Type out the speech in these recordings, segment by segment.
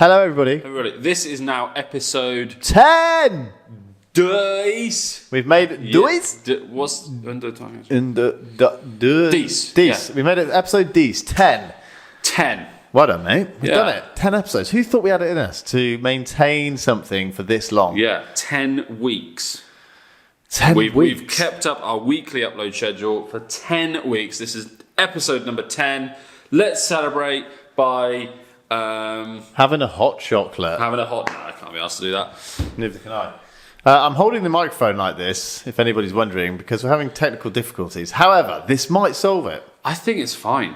Hello, everybody. Everybody, this is now episode 10! Dice. We've made it. Dice? What's under time? Dice. Yeah. We made it episode Dice. 10. 10. Well done, mate. We've Yeah. done it. 10 episodes. Who thought we had it in us to maintain something for this long? Yeah, 10 weeks. 10 We've weeks. kept up our weekly upload schedule for 10 weeks. This is episode number 10. Let's celebrate by Having a hot chocolate. having a hot... No, I can't be asked to do that. Neither can I. I'm holding the microphone like this, if anybody's wondering, because we're having technical difficulties. However, this might solve it. I think it's fine.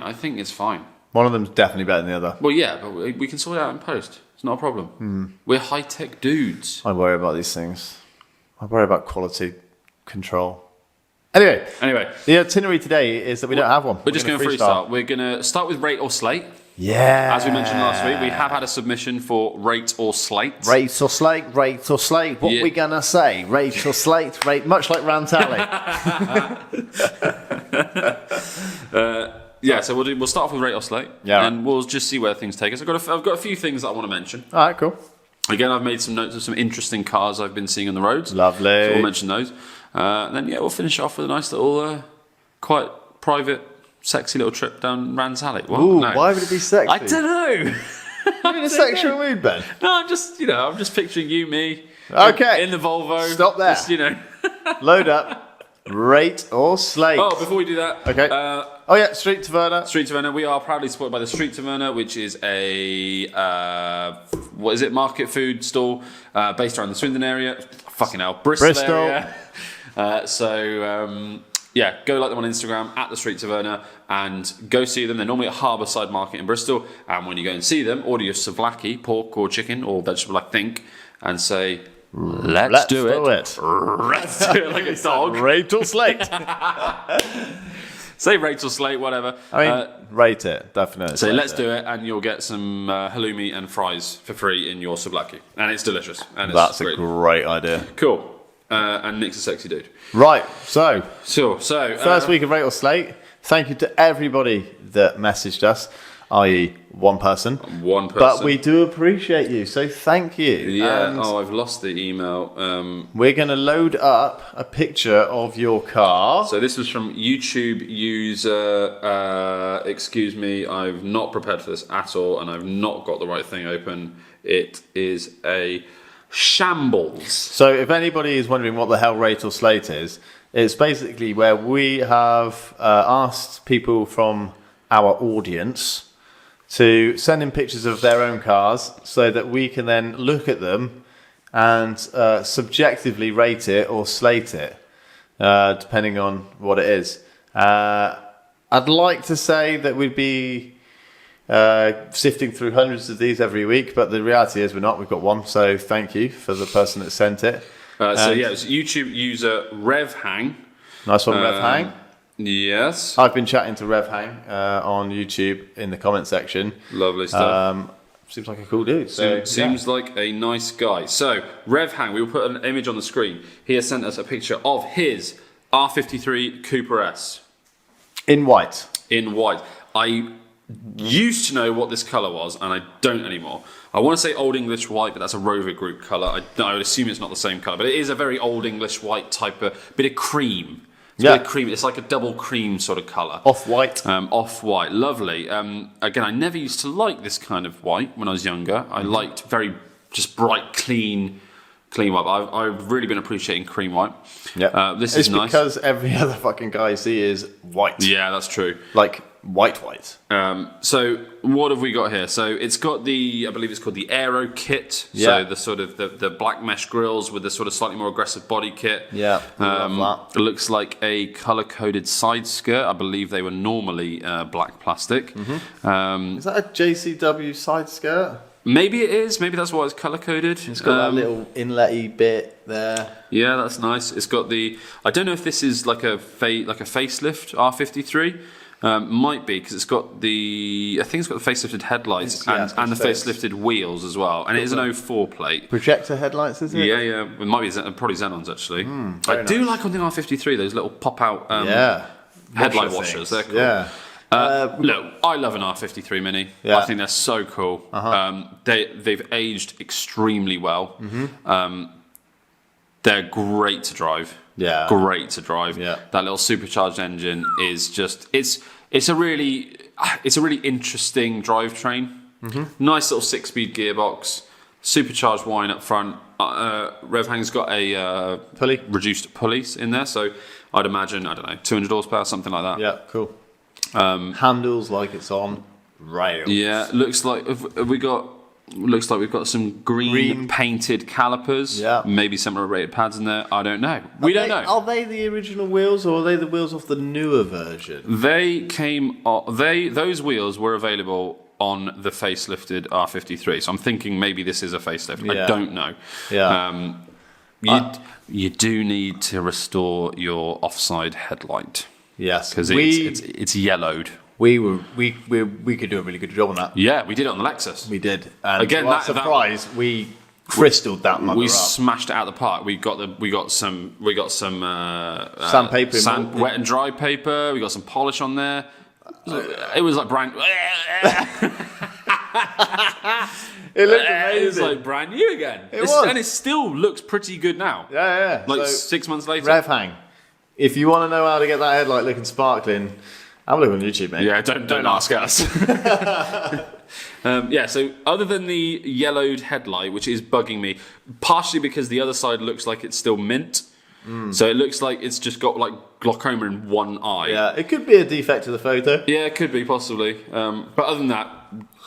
One of them's definitely better than the other. Well, yeah, but we can sort it out in post. It's not a problem. We're high-tech dudes. I worry about these things. I worry about quality control. Anyway, the itinerary today is that we don't have one. We're just going to freestyle. We're going to start with rate or slate. Yeah. As we mentioned last week, we have had a submission for rate or slate. Rate or slate, rate or slate. What Yeah. are we going to say? Rate or slate, rate, much like Rant Alley. Yeah, so we'll start off with rate or slate. Yeah. And we'll just see where things take us. I've got a few things that I want to mention. All right, cool. Again, I've made some notes of some interesting cars I've been seeing on the roads. Lovely. So we'll mention those. Then, we'll finish off with a nice little, quite private, sexy little trip down Rant Alley. Well, Ooh, no. why would it be sexy? I don't know. You're in a sexual mood, Ben. No, I'm just picturing you, me. Okay. In the Volvo. Stop there. Just, Load up. Rate or slate. Oh, before we do that. Okay. Street Taverna. Street Taverna. We are proudly supported by the Street Taverna, which is a market food stall based around the Swindon area. Fucking hell, Bristol. Area. Go like them on Instagram at the Street Taverna and go see them. They're normally at Harbourside Market in Bristol. And when you go and see them, order your souvlaki, pork or chicken or vegetable, I think, and say, Let's do it. Let's do it like a dog. Rate or slate. Say Rachel Slate, whatever. I mean, rate it, definitely. So let's do it, and you'll get some halloumi and fries for free in your souvlaki. And it's delicious. And That's a great idea. Cool. And Nick's a sexy dude. Right, so first week of Rate or Slate. Thank you to everybody that messaged us, i.e. one person. But we do appreciate you, so thank you. Yeah, and I've lost the email. We're going to load up a picture of your car. So this was from YouTube user, excuse me, I've not prepared for this at all, and I've not got the right thing open. It is a shambles. So if anybody is wondering what the hell Rate or Slate is, it's basically where we have asked people from our audience to send in pictures of their own cars so that we can then look at them and subjectively rate it or slate it, depending on what it is. I'd like to say that we'd be sifting through hundreds of these every week, but the reality is we're not. We've got one, so thank you for the person that sent it. It's YouTube user RevHang. Nice one, RevHang. Yes. I've been chatting to RevHang on YouTube in the comment section. Lovely stuff. Seems like a cool dude. Seems like a nice guy. So, RevHang, we will put an image on the screen. He has sent us a picture of his R53 Cooper S. In white. In white. I used to know what this colour was, and I don't anymore. I want to say Old English white, but that's a Rover Group colour. I would assume it's not the same colour, but it is a very Old English white type of bit of cream. It's a bit of cream. It's like a double cream sort of colour. Off-white. Off-white. Lovely. Again, I never used to like this kind of white when I was younger. I liked very just bright, clean white. I've really been appreciating cream white. Yeah. This is nice. It's because every other fucking guy I see is white. Yeah, that's true. Like white. So what have we got here? So it's got I believe it's called the Aero kit. Yeah. So the sort of the black mesh grills with the sort of slightly more aggressive body kit. Yeah. Love that. It looks like a color-coded side skirt. I believe they were normally black plastic. Mm-hmm. Is that a JCW side skirt? Maybe it is. Maybe that's why it's color-coded. It's got that little inlet-y bit there. Yeah, that's nice. It's got I don't know if this is like a facelift R53. Might be because it's got I think it's got the facelifted headlights and the facelifted wheels as well, and it is an 04 plate. Projector headlights, is it? Yeah. It might be probably Xenons actually. I do like on the R53 those little pop out headlight washers. They're cool. Yeah. Look, I love an R53 Mini. Yeah. I think they're so cool. They've aged extremely well. They're great to drive. Yeah. Great to drive. Yeah. That little supercharged engine is just it's a really interesting drivetrain. Nice little 6-speed gearbox, supercharged wine up front. Revhang's got a Pulley. reduced pulleys in there, so I'd imagine, I don't know, 200 horsepower, something like that. Yeah, cool. Handles like it's on rails. Yeah, looks like we've got some green painted calipers. Yeah. Maybe some rated pads in there. I don't know. We don't know. Are they the original wheels, or are they the wheels off the newer version? Those wheels were available on the facelifted R53. So I'm thinking maybe this is a facelift. Yeah. I don't know. Yeah. You do need to restore your offside headlight Yes, because it's yellowed. We could do a really good job on that. Yeah, we did it on the Lexus. We did. And Again, to our that surprise, we crystalled that mother We up. smashed it out of the park. We got some Sandpaper, wet and dry paper. We got some polish on there. It was like brand. It looked It was amazing. like brand new again. It was. And it still looks pretty good now. Yeah. Like So, 6 months later. Revhang, if you want to know how to get that headlight looking sparkling, have a look on YouTube, mate. Yeah, don't ask us. So other than the yellowed headlight, which is bugging me, partially because the other side looks like it's still mint. So it looks like it's just got like glaucoma in one eye. Yeah, it could be a defect of the photo. Yeah, it could be, possibly. But other than that,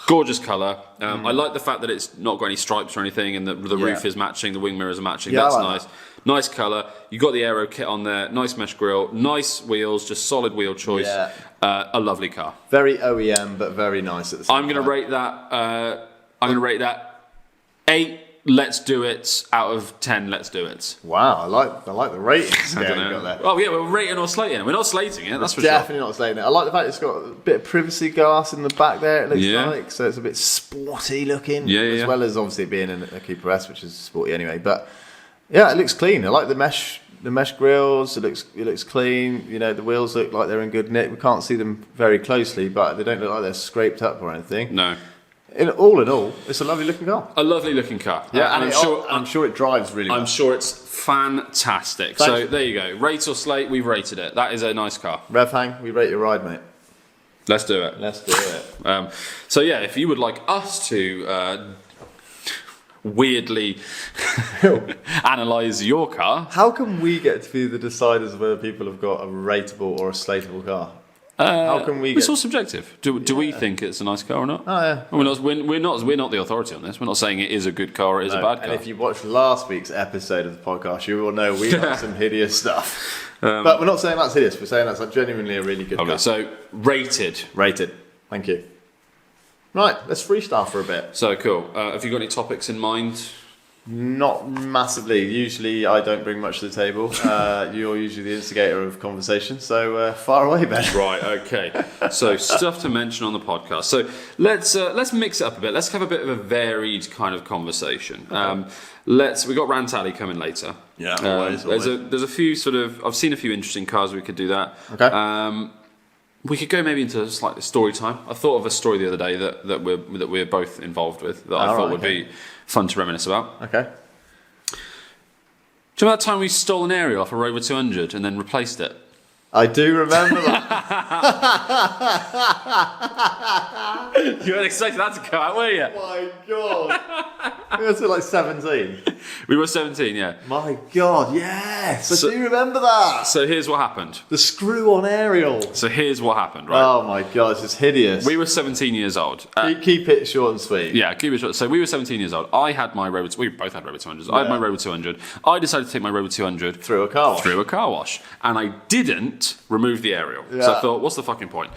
gorgeous colour. I like the fact that it's not got any stripes or anything, and the roof is matching, the wing mirrors are matching. Yeah, That's I like nice. Nice colour. You got the aero kit on there. Nice mesh grille. Nice wheels. Just solid wheel choice. Yeah. A lovely car. Very OEM, but very nice at the same I'm going to rate that 8. Let's do it out of 10. Let's do it. Wow, I like the rating scale I don't you know. got there. Oh yeah, we're rating or slating it. We're not slating it. That's for Definitely not slating it. I like the fact it's got a bit of privacy glass in the back there. It looks Yeah. like, so it's a bit sporty looking. Yeah, as yeah. well as obviously being in a Cooper S, which is sporty anyway. But yeah, it looks clean. I like the mesh grills. It looks clean. You know, the wheels look like they're in good nick. We can't see them very closely, but they don't look like they're scraped up or anything. No. In all, it's a lovely looking car. A lovely looking car. Yeah, and I'm I'm sure it drives really well. I'm sure it's fantastic. So there you go. Rate or slate, we've rated it. That is a nice car. Revhang, we rate your ride, mate. Let's do it. Let's do it. So yeah, if you would like us to weirdly analyse your car, How can we get to be the deciders of whether people have got a rateable or a slateable car? How can we it's get... all subjective. Do we think it's a nice car or not? Oh, yeah. We're not the authority on this. We're not saying it is a good car or it is a bad car. And if you watched last week's episode of the podcast, you will know we got some hideous stuff. But we're not saying that's hideous. We're saying that's genuinely a really good car. So rated. Rated. Thank you. Right, let's freestyle for a bit. So cool. Have you got any topics in mind? Not massively. Usually I don't bring much to the table. You're usually the instigator of conversation, so far away, Ben. Right, okay. So stuff to mention on the podcast. So let's mix it up a bit. Let's have a bit of a varied kind of conversation. Okay. We got Rant Alley coming later. Yeah, always. There's a few I've seen a few interesting cars. We could do that. Okay. We could go maybe into slightly story time. I thought of a story the other day that we're both involved with that I thought would be fun to reminisce about. Okay. Do you remember that time we stole an aerial off a Rover 200 and then replaced it? I do remember that. You weren't expecting that to come out, were you? My God. We were still like 17. We were 17, yeah. My God, yes. I do remember that. So here's what happened. The screw-on aerial. So here's what happened, right? Oh my God, it's just hideous. We were 17 years old. Keep it short and sweet. Yeah, keep it short. So we were 17 years old. I had my Rover. We both had Rover 200s. I had my Rover 200. I decided to take my Rover 200 Through a car wash. and I didn't remove the aerial. Yeah. So I thought, what's the fucking point?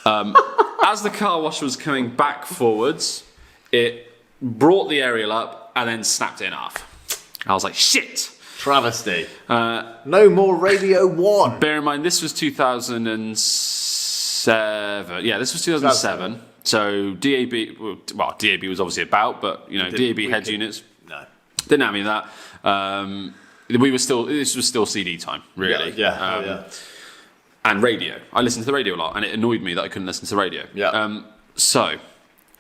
As the car wash was coming back forwards, it brought the aerial up and then snapped it in half. I was like, shit. Travesty. No more Radio 1. Bear in mind, this was 2007. Yeah, this was 2007. So DAB, well, DAB was obviously about, but you know, DAB head units. No. Didn't have any of that. This was still CD time, really. Yeah. and radio. I listened to the radio a lot, and it annoyed me that I couldn't listen to the radio. Yeah. So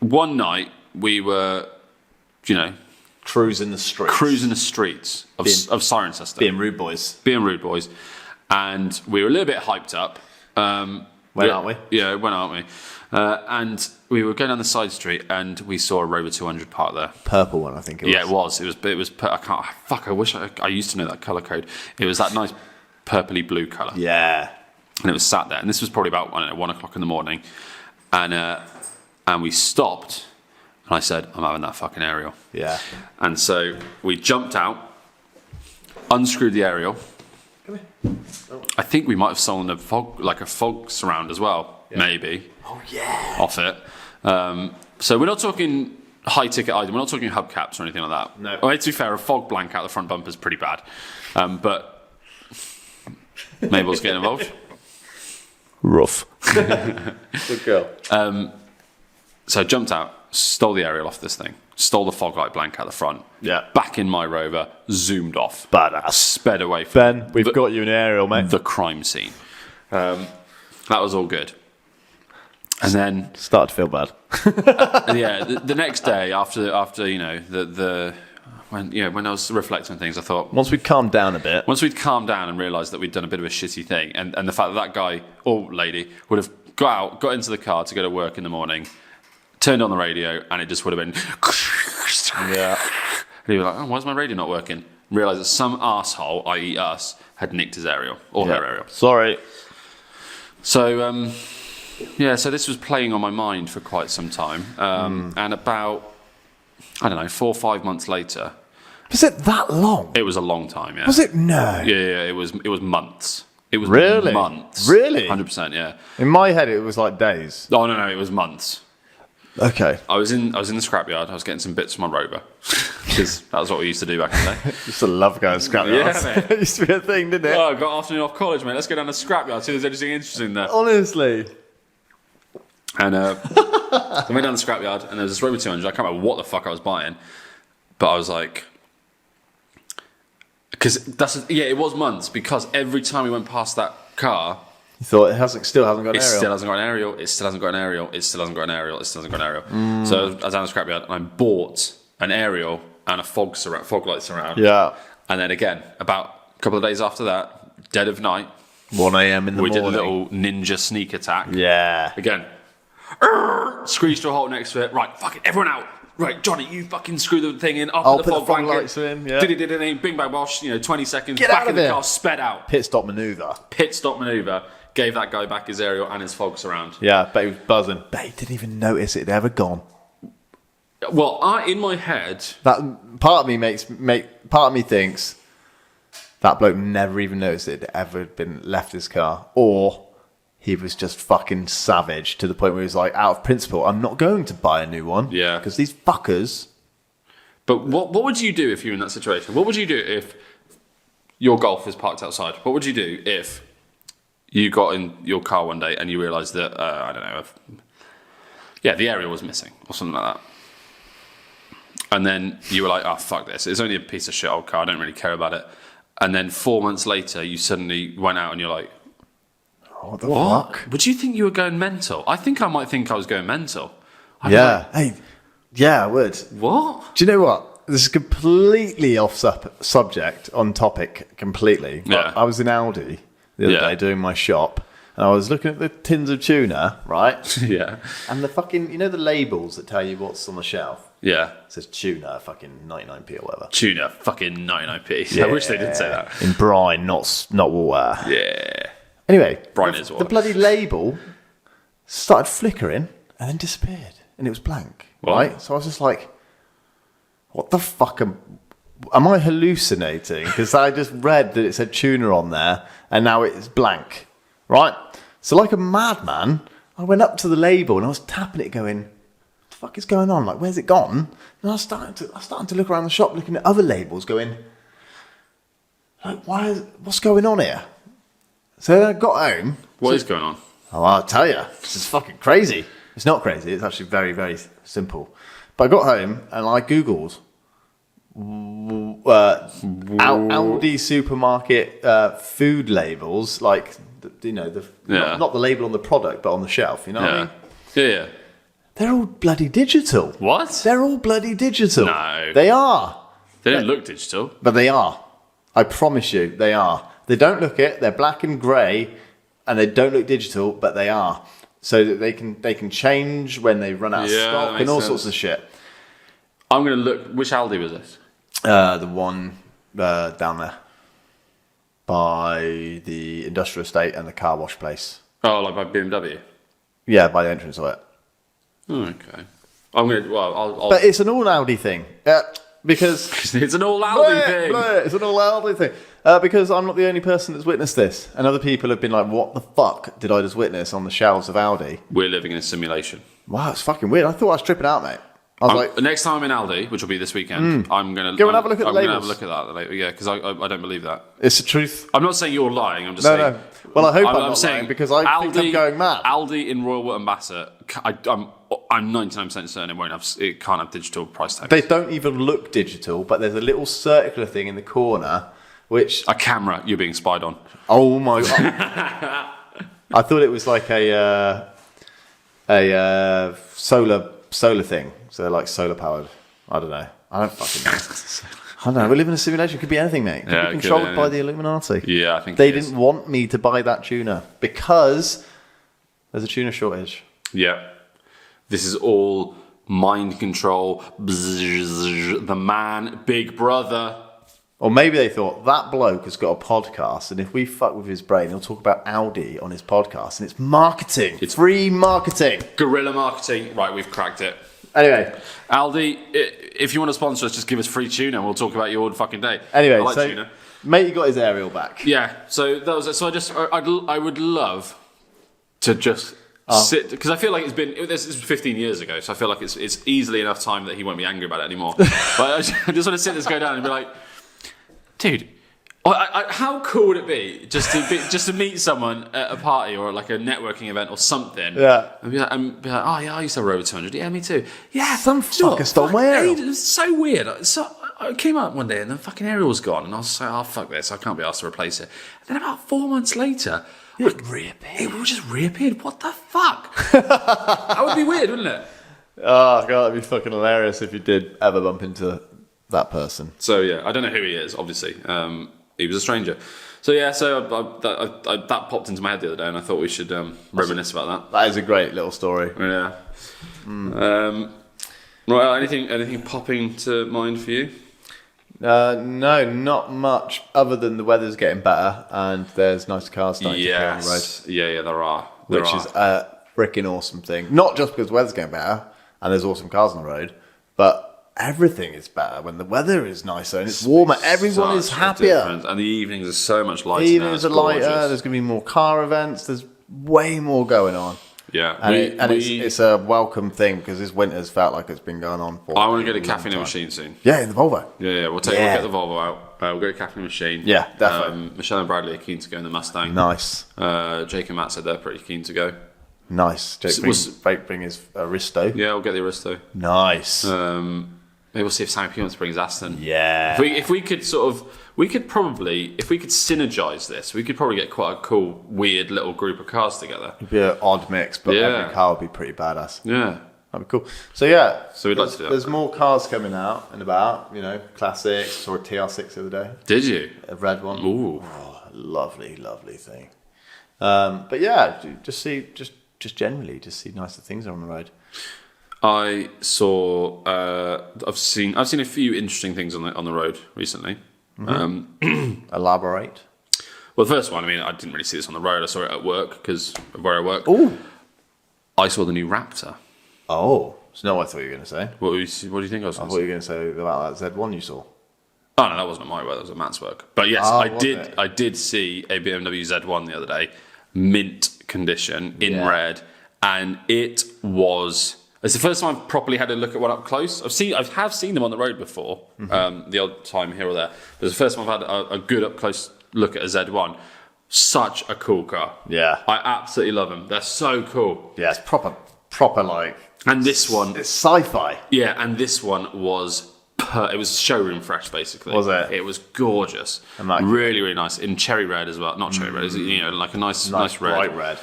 one night we were, Cruising the streets of Cirencester. Being rude boys. And we were a little bit hyped up. Aren't we? Yeah, when aren't we? And we were going down the side street, and we saw a Rover 200 parked there. Purple one, I think it was. Yeah, it was. It was. I can't. Fuck. I wish I used to know that color code. It was that nice purpley blue color. Yeah. And it was sat there, and this was probably about 1 o'clock in the morning, and we stopped, and I said, "I'm having that fucking aerial." Yeah. And so we jumped out, unscrewed the aerial. Come here. Oh. I think we might have stolen a fog surround as well, maybe. Oh yeah. Off it. So we're not talking high ticket item. We're not talking hubcaps or anything like that. No. Well, to be fair, a fog blank out the front bumper is pretty bad. But Mabel's getting involved. Rough. Good girl. So I jumped out, stole the aerial off this thing, stole the fog light blank out the front. Yeah. Back in my Rover, zoomed off. Badass. Sped away from Ben, we've got you an aerial, mate. the crime scene. That was all good. And then Started to feel bad. the next day after when I was reflecting on things, I thought Once we calmed down a bit. once we'd calmed down and realised that we'd done a bit of a shitty thing, and the fact that guy or lady would have got into the car to go to work in the morning, turned on the radio, and it just would have been Yeah. and he was like, "Oh, why's my radio not working?" Realised that some arsehole, i.e. us, had nicked his aerial or her aerial. Sorry. So so this was playing on my mind for quite some time, and about 4 or 5 months later. Was it that long? It was a long time, yeah. Was it? No. Yeah, it was months. It was Really? months. Really? 100%, yeah. In my head, it was like days. Oh, no, it was months. Okay. I was in the scrapyard. I was getting some bits from my Rover, because that was what we used to do back in the day. Used to love going to scrapyards. Yeah, mate. It used to be a thing, didn't it? Oh, I got afternoon off college, mate. Let's go down to the scrapyard, see if there's anything interesting there. Honestly. And I went down the scrapyard, and there was this Rover 200. I can't remember what the fuck I was buying, but I was like, because it was months, because every time we went past that car, You thought still hasn't got an it aerial. still hasn't got an aerial. It still hasn't got an aerial. It still hasn't got an aerial. It still hasn't got an aerial. So I was down the scrapyard, and I bought an aerial and a fog light surround. Yeah. And then again, about a couple of days after that, dead of night, 1 a.m. in the we morning. did a little ninja sneak attack. Yeah. Again, screeched to a halt next to it. Right, fuck it, everyone out. Right, Johnny, you fucking screw the thing in. I'll Put the put fog the fog blanket. lights in, yeah. Did bing bang bosh. 20 seconds. Get back out in of the there. car, sped out. Pit stop manoeuvre. Pit stop manoeuvre. Gave that guy back his aerial and his fog surround. Yeah, but he was buzzing. But he didn't even notice it had ever gone. Well, in my head, That part of me thinks that bloke never even noticed it had ever been left his car, or he was just fucking savage to the point where he was like, out of principle, I'm not going to buy a new one. Yeah. Because these fuckers. But what would you do if you were in that situation? What would you do if your Golf is parked outside? What would you do if you got in your car one day and you realised that, I don't know, the aerial was missing or something like that? And then you were like, oh, fuck this. It's only a piece of shit old car. I don't really care about it. And then 4 months later, you suddenly went out and you're like, What the fuck? Would you think you were going mental? I think I might think I was going mental. Yeah. Hey, yeah, I would. What? Do you know what? This is completely off subject, on topic completely. But Yeah. I was in Aldi the other day doing my shop, and I was looking at the tins of tuna, right? Yeah. And the fucking, the labels that tell you what's on the shelf? Yeah. It says tuna, fucking 99p or whatever. Tuna, fucking 99p. I wish they did say that. In brine, not water. Yeah. Anyway, Brine is water. the bloody label started flickering and then disappeared, and it was blank, right? So I was just like, what the fuck am I hallucinating? Because I just read that it said tuna on there, and now it's blank, right? So like a madman, I went up to the label and I was tapping it going, what the fuck is going on? Like, where's it gone? And I was starting to look around the shop, looking at other labels going, like, what's going on here? So then I got home. What is going on? Oh, I'll tell you, this is fucking crazy. It's not crazy. It's actually very, very simple. But I got home and I Googled Aldi supermarket food labels, like not the label on the product, but on the shelf. You know what I mean? Yeah. They're all bloody digital. What? They're all bloody digital. No. They are. They don't look digital. But they are. I promise you, they are. They don't look it. They're black and grey, and they don't look digital, but they are. So that they can change when they run out of stock and all sorts of shit. I'm going to look. Which Aldi was this? The one down there by the industrial estate and the car wash place. Oh, like by BMW? Yeah, by the entrance of it. Oh, okay. I'm going to. Well, I'll. But it's an all Aldi thing. Because it's an all Aldi thing. It's an all Aldi thing. Because I'm not the only person that's witnessed this, and other people have been like, "What the fuck did I just witness on the shelves of Aldi?" We're living in a simulation. Wow, it's fucking weird. I thought I was tripping out, mate. I was like, next time I'm in Aldi, which will be this weekend, I'm gonna go and have a look at the labels. I'm gonna have a look at that later. Yeah, because I don't believe that. It's the truth. I'm not saying you're lying. I'm just saying. No. Well, I hope I'm not saying lying because I think I'm going mad. Aldi in Royal Wootton Bassett, I'm 99% certain it can't have digital price tags. They don't even look digital, but there's a little circular thing in the corner, which a camera you're being spied on. Oh my god! I thought it was like a solar thing. So they're like solar powered. I don't know. I don't fucking know. I don't know. We live in a simulation. It could be anything, mate. It could be controlled by the Illuminati. Yeah, I think they didn't want me to buy that tuna because there's a tuna shortage. Yeah. This is all mind control. The man, Big Brother. Or maybe they thought that bloke has got a podcast, and if we fuck with his brain, he'll talk about Audi on his podcast, and it's marketing. It's free marketing. Guerrilla marketing. Right, we've cracked it. Anyway, Aldi, if you want to sponsor us, just give us free tuna and we'll talk about you all fucking day. Anyway, I like so tuna. Matey got his aerial back. Yeah, so that was it. So I would love to just sit, because I feel like this was 15 years ago, so I feel like it's easily enough time that he won't be angry about it anymore. But I just want to sit this go down and be like, dude, how cool would it be just to meet someone at a party or like a networking event or something? Yeah. And be like, oh yeah, I used to row 200. Yeah, me too. Yeah. Some fucker stole my aerial. It was so weird. So I came up one day and the fucking aerial was gone, and I was like, oh fuck this, I can't be asked to replace it. And then about 4 months later, it just reappeared. What the fuck? That would be weird, wouldn't it? Oh god, that'd be fucking hilarious if you did ever bump into that person. So yeah, I don't know who he is. Obviously, he was a stranger. So yeah, that popped into my head the other day, and I thought we should reminisce about that. That is a great little story. Yeah. Right. Anything popping to mind for you? No, not much. Other than the weather's getting better, and there's nice cars starting to appear on the road. Yeah, there are. Which is a freaking awesome thing. Not just because the weather's getting better and there's awesome cars on the road, but everything is better when the weather is nicer and it's warmer. Everyone is happier. And the evenings are so much lighter. The evenings are lighter. There's going to be more car events. There's way more going on. Yeah. And it's a welcome thing because this winter's felt like it's been going on for I want to get a caffeine machine soon. Yeah, in the Volvo. Yeah. We'll get the Volvo out. We'll get a caffeine machine. Yeah, definitely. Michelle and Bradley are keen to go in the Mustang. Nice. Jake and Matt said they're pretty keen to go. Nice. Jake bring his Aristo. Yeah, we'll get the Aristo. Nice. Maybe we'll see if Sammy P wants to bring his Aston. Yeah. If we could synergize this, we could probably get quite a cool, weird little group of cars together. It'd be an odd mix, but every car would be pretty badass. Yeah. That'd be cool. So yeah. So we'd like to do that. There's more cars coming out and about, classics. Saw a TR6 the other day. Did you? A red one. Ooh. Oh, lovely, lovely thing. But yeah, just generally see nicer things on the road. I saw. I've seen a few interesting things on the road recently. Mm-hmm. Elaborate. Well, the first one. I mean, I didn't really see this on the road. I saw it at work because of where I work. Oh. I saw the new Raptor. Oh, it's not what I thought you were going to say. What do you think I was? I thought you were going to say about that Z1 you saw. Oh no, that wasn't my work. That was at Matt's work. But yes, I did see a BMW Z1 the other day, mint condition in red, and it was. It's the first time I've properly had a look at one up close. I have seen them on the road before, the odd time here or there. But it's the first time I've had a good up close look at a Z1. Such a cool car. Yeah, I absolutely love them. They're so cool. Yeah, it's proper like. And this one, it's sci-fi. Yeah, and this one was it was showroom fresh, basically. Was it? It was gorgeous. Really, really nice. In cherry red as well. Not cherry red, like a nice red. Bright red.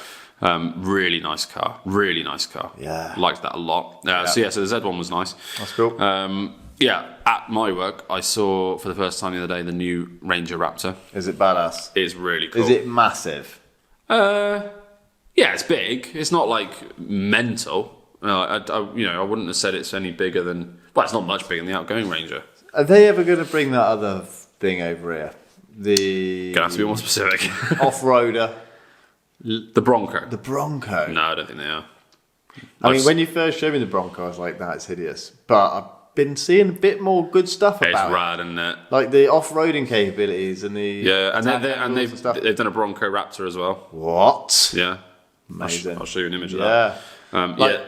Really nice car. Really nice car. Yeah. Liked that a lot. So the Z1 was nice. That's cool. At my work, I saw for the first time the other day the new Ranger Raptor. Is it badass? It's really cool. Is it massive? Yeah, it's big. It's not like mental. I wouldn't have said it's any bigger than. Well, it's not much bigger than the outgoing Ranger. Are they ever going to bring that other thing over here? Gonna have to be more specific. Off-roader. The Bronco. The Bronco. No, I don't think they are. I mean, when you first showed me the Bronco, I was like, that's hideous. But I've been seeing a bit more good stuff about it. It's rad, isn't it? Like the off-roading capabilities and the... Yeah, and they've done a Bronco Raptor as well. What? Yeah. Amazing. I'll show you an image of that.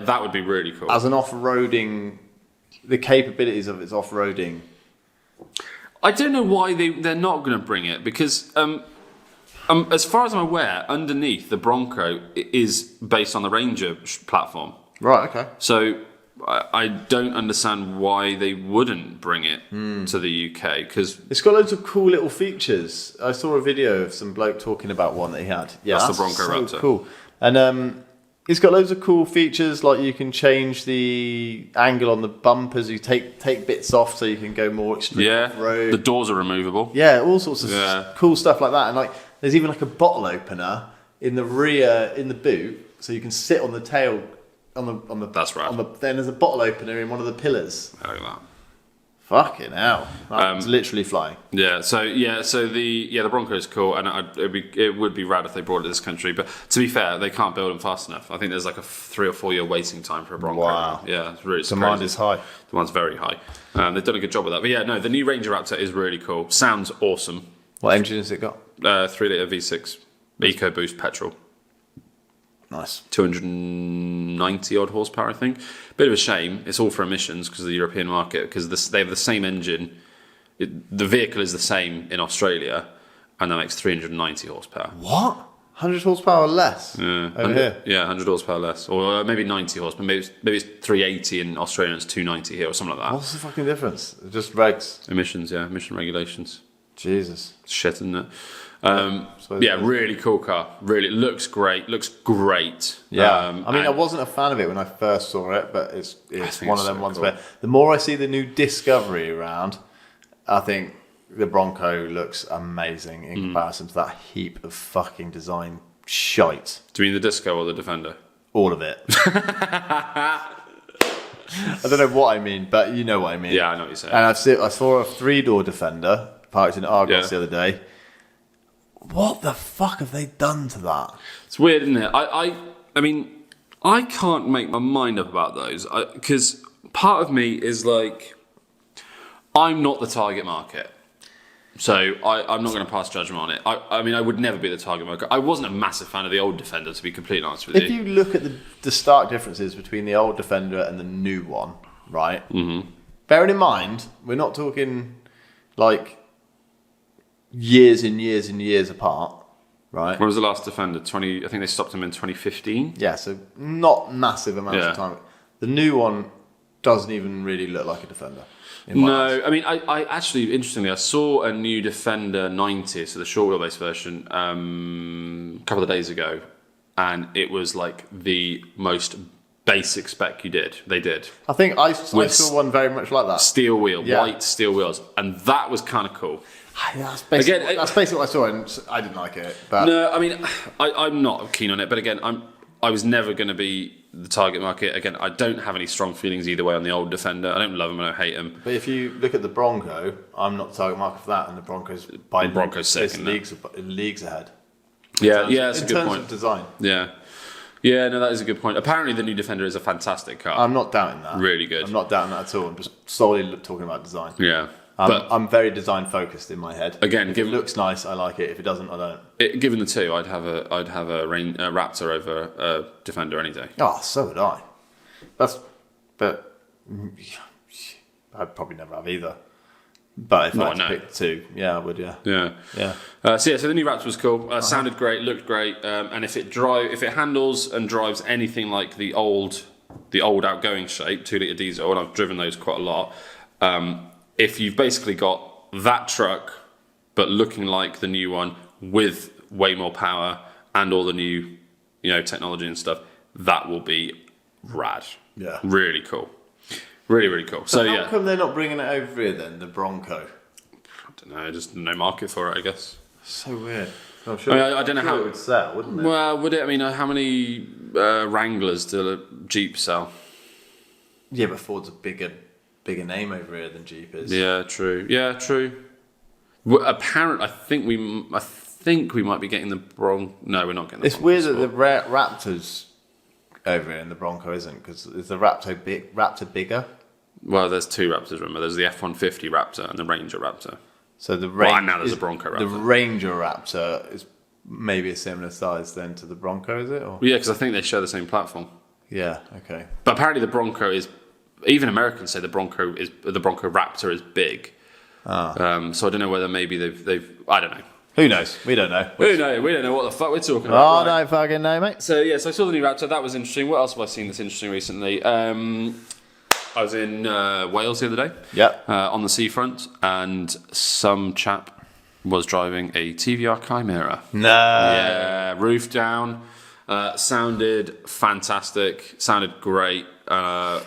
That would be really cool. As an off-roading... The capabilities of its off-roading... I don't know why they're not going to bring it, because... as far as I'm aware, underneath the Bronco is based on the Ranger platform. Right, okay. So I don't understand why they wouldn't bring it to the UK, because it's got loads of cool little features. I saw a video of some bloke talking about one that he had. Yeah, that's the Bronco Raptor. Cool. And it's got loads of cool features, like you can change the angle on the bumpers. You take bits off so you can go more extreme off-road. The doors are removable. Yeah, all sorts of cool stuff like that. And like, there's even like a bottle opener in the rear, in the boot, so you can sit on the tail, on the. That's right. Then there's a bottle opener in one of the pillars. Look at that. Fucking hell! That's literally flying. Yeah. So the Bronco is cool, and it would be rad if they brought it to this country. But to be fair, they can't build them fast enough. I think there's like a 3 or 4 year waiting time for a Bronco. Wow. Yeah, it's really. Demand is high. Demand's very high. They've done a good job with that. But yeah, no, the new Ranger Raptor is really cool. Sounds awesome. What engine has it got? 3-litre V6 EcoBoost petrol. Nice. 290 odd horsepower, I think. Bit of a shame. It's all for emissions because of the European market, because they have the same engine. The vehicle is the same in Australia, and that makes 390 horsepower. What? 100 horsepower less? Yeah. Over here? Yeah, 100 horsepower less. Or maybe 90 horsepower. Maybe it's 380 in Australia and it's 290 here or something like that. What's the fucking difference? Just regs. Emissions, yeah. Emission regulations. Jesus. Shit, isn't it? Really cool car. Really looks great. Looks great. Yeah. I wasn't a fan of it when I first saw it, but it's one of them ones where the more I see the new Discovery around, I think the Bronco looks amazing in comparison to that heap of fucking design shite. Do you mean the Disco or the Defender? All of it. I don't know what I mean, but you know what I mean. Yeah, I know what you're saying. And I saw a 3-door Defender parked in Argos the other day. What the fuck have they done to that? It's weird, isn't it? I mean, I can't make my mind up about those, because part of me is like, I'm not the target market. So I'm not going to pass judgment on it. I mean, I would never be the target market. I wasn't a massive fan of the old Defender, to be completely honest with you. If you look at the stark differences between the old Defender and the new one, right? Mm-hmm. Bearing in mind, we're not talking like years and years and years apart, right? When was the last Defender? I think they stopped them in 2015. Yeah, so not massive amounts of time. The new one doesn't even really look like a Defender. No, I mean, I actually, interestingly, I saw a new Defender 90, so the short wheelbase version, a couple of days ago, and it was like the most basic spec they did. I think I saw one very much like that. Steel wheel, white steel wheels, and that was kind of cool. That's basically what I saw, and I didn't like it. But no, I mean, I'm not keen on it, but again, I was never going to be the target market. Again, I don't have any strong feelings either way on the old Defender. I don't love him, I don't hate him. But if you look at the Bronco, I'm not the target market for that, and the Bronco's second. Leagues ahead. Yeah, that's a good point. In terms of design. Yeah, no, that is a good point. Apparently, the new Defender is a fantastic car. I'm not doubting that. Really good. I'm not doubting that at all. I'm just solely talking about design. Yeah. But I'm very design focused in my head. Again, if it looks nice, I like it. If it doesn't, I don't. Given the two, I'd have a Raptor over a Defender any day. Oh, so would I. But I'd probably never have either. But if I had to pick two, I would. Yeah. So the new Raptor was cool. Sounded great, looked great, and if it handles and drives anything like the old outgoing shape 2-litre diesel, and I've driven those quite a lot. if you've basically got that truck, but looking like the new one with way more power and all the new, technology and stuff, that will be rad. Yeah. Really cool. Really, really cool. So how come they're not bringing it over here then, the Bronco? I don't know, just no market for it, I guess. So weird. I'm sure, I don't know how it would sell, wouldn't it? Well, would it? I mean, how many Wranglers do a Jeep sell? Yeah, but Ford's a bigger name over here than Jeep is. Yeah, true. Yeah, true. Well, apparently, I think we might be getting the No, we're not getting the It's weird that the Raptor's over here and the Bronco isn't, because is the Raptor bigger? Well, there's two Raptors, remember. There's the F-150 Raptor and the Ranger Raptor. So the now there's a Bronco Raptor. The Ranger Raptor is maybe a similar size then to the Bronco, is it? Or? Yeah, because I think they share the same platform. Yeah, okay. But apparently the Bronco is... Even Americans say the Bronco Raptor is big. So I don't know whether maybe they've... I don't know. Who knows? We don't know. We don't know what the fuck we're talking about. Oh, no fucking know, mate. So I saw the new Raptor. That was interesting. What else have I seen that's interesting recently? I was in Wales the other day. Yep. On the seafront, and some chap was driving a TVR Chimera. No. Yeah, roof down. Sounded fantastic. Sounded great. God,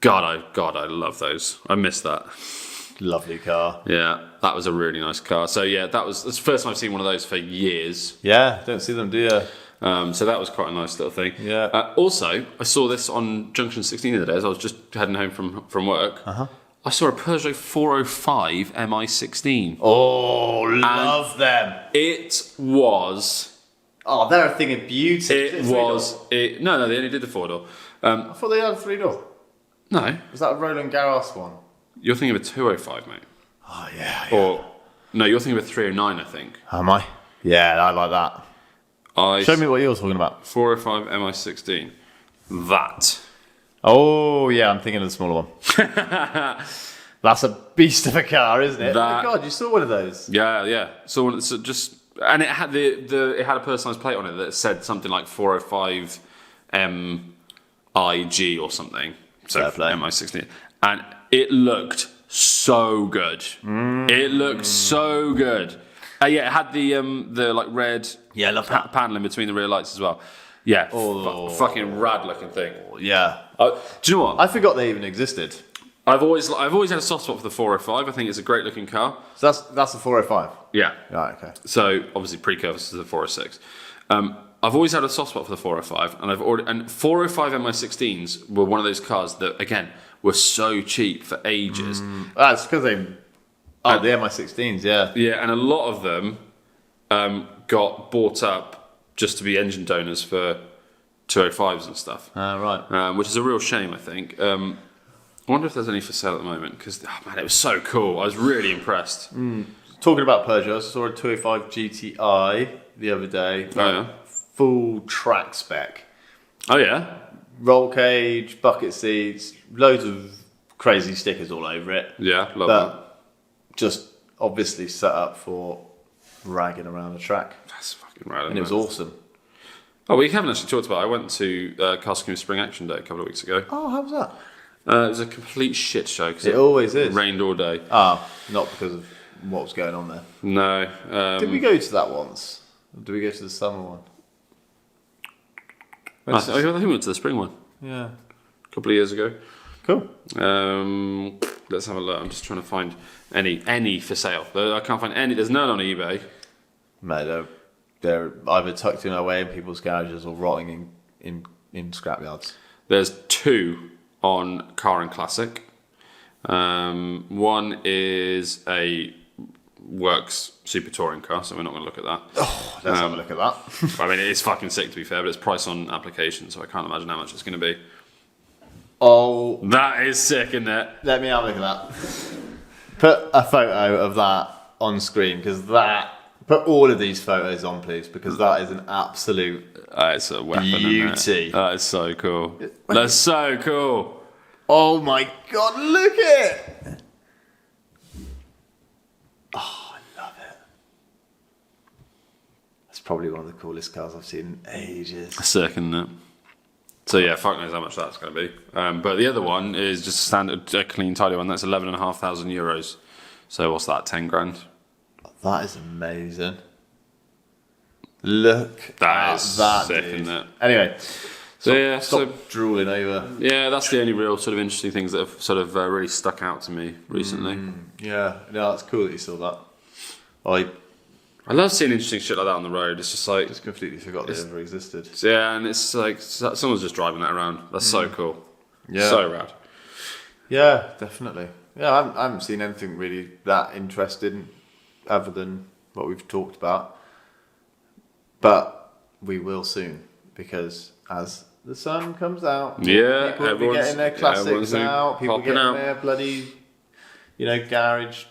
I love those. I miss that. Lovely car. Yeah, that was a really nice car. So yeah, that's the first time I've seen one of those for years. Yeah, don't see them, do you? So that was quite a nice little thing. Yeah. Also, I saw this on Junction 16 the other day as I was just heading home from work. I saw a Peugeot 405 MI16. Oh, love them. It was... Oh, they're a thing of beauty. No, they only did the 4-door. I thought they had a 3-door. No, Was that a Roland Garros one? you're thinking of a 205, mate. Oh, yeah. Or, no, you're thinking of a 309, I think. Am I? Yeah, I like that. Show me what you're talking about. 405 MI16. That. Oh, yeah, I'm thinking of the smaller one. That's a beast of a car, isn't it? Oh, my God, you saw one of those. Yeah. So and it had it had a personalised plate on it that said something like 405 MIG or something. So MI16, and it looked so good. It looked so good. Yeah, it had the like red panel in between the rear lights as well. Yeah, fucking rad looking thing. Yeah. Do you know what? I forgot they even existed. I've always had a soft spot for the 405. I think it's a great looking car. So that's a 405? Yeah. Right, okay. So obviously precursors to the 406. I've always had a soft spot for the 405, and 405 MI16s were one of those cars that again were so cheap for ages. That's because they... Oh, the MI16s, yeah. Yeah, and a lot of them got bought up just to be engine donors for 205s and stuff. Right. Which is a real shame, I think. I wonder if there's any for sale at the moment, because, it was so cool. I was really impressed. Talking about Peugeot, I saw a 205 GTI the other day. Oh, yeah? Full track spec. Oh, yeah? Roll cage, bucket seats, loads of crazy stickers all over it. Yeah, love that. Just obviously set up for ragging around the track. That's fucking rad. And it was awesome. Oh, we haven't actually talked about it. I went to Castle Spring Action Day a couple of weeks ago. Oh, how was that? It was a complete shit show. It always is. Rained all day. Ah, not because of what was going on there. No. Did we go to that once? Or did we go to the summer one? I think we went to the spring one. Yeah. A couple of years ago. Cool. Let's have a look. I'm just trying to find any for sale. I can't find any. There's none on eBay. Mate, they're either tucked in away in people's garages or rotting in scrapyards. There's two on Car and Classic. One is a works super touring car, so we're not going to look at that. Oh, let's have a look at that. I mean, it's fucking sick to be fair, but it's price on application, so I can't imagine how much it's going to be. Oh, that is sick, isn't it? Let me have a look at that. Put a photo of that on screen, because put all of these photos on, please, because that is an absolute it's a weapon, beauty. Isn't it? That is so cool. That's so cool. Oh my God, look at it. Oh, I love it. That's probably one of the coolest cars I've seen in ages. Sick, isn't it? So yeah, fuck knows how much that's going to be. But the other one is just a standard, clean, tidy one. That's €11,500. So what's that? 10 grand. That is amazing. Look That at is that, sick, dude. isn't it? Anyway, Stop drooling over. Yeah, that's the only real sort of interesting things that have sort of really stuck out to me recently. Yeah, no, that's cool that you saw that. I love seeing interesting shit like that on the road. It's just like, just completely forgot that it ever existed. yeah, and it's like someone's just driving that around. That's so cool. Yeah. So rad. Yeah, definitely. Yeah, I haven't seen anything really that interesting other than what we've talked about. But we will soon, because as the sun comes out, Yeah, people will be getting their classics out. People popping getting out. their bloody, garaged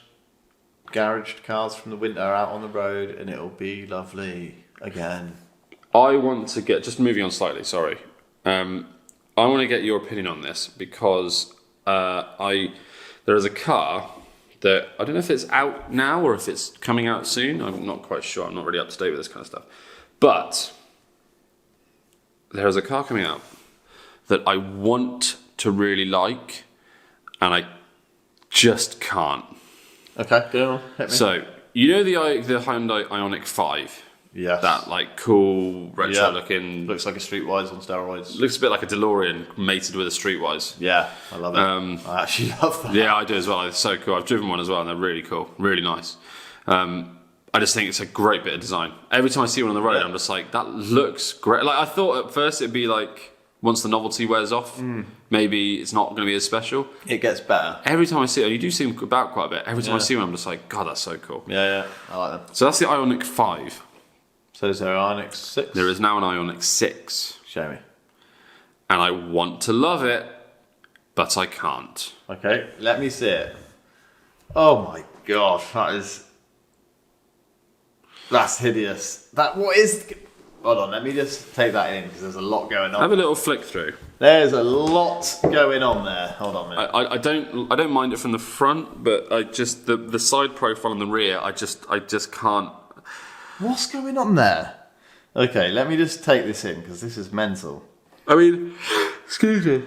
cars from the winter out on the road, and it'll be lovely again. I want to get, just moving on slightly, sorry. I want to get your opinion on this because there is a car that, I don't know if it's out now or if it's coming out soon. I'm not quite sure. I'm not really up to date with this kind of stuff. But there is a car coming out that I want to really like, and I just can't. Okay, go on. Hit me. So, you know the Hyundai Ioniq 5? Yes. That like cool retro looking. Looks like a Streetwise on steroids. Looks a bit like a DeLorean mated with a Streetwise. Yeah, I love it. I actually love that. Yeah, I do as well. It's so cool. I've driven one as well, and they're really cool, really nice. I just think it's a great bit of design. Every time I see one on the road, I'm just like, that looks great. Like I thought at first it'd be like, once the novelty wears off, maybe it's not going to be as special. It gets better. Every time I see it, and you do see them about quite a bit. Every time I see one, I'm just like, God, that's so cool. Yeah, I like them. So that's the Ioniq 5. So is there an Ioniq 6? There is now an Ioniq 6. Show me. And I want to love it, but I can't. Okay, let me see it. Oh my god, that's hideous. Hold on, let me just take that in because there's a lot going on. Have a little flick through. There's a lot going on there. Hold on a minute. I don't mind it from the front, but I just the side profile and the rear, I just can't. What's going on there? Okay, let me just take this in because this is mental. I mean, excuse me.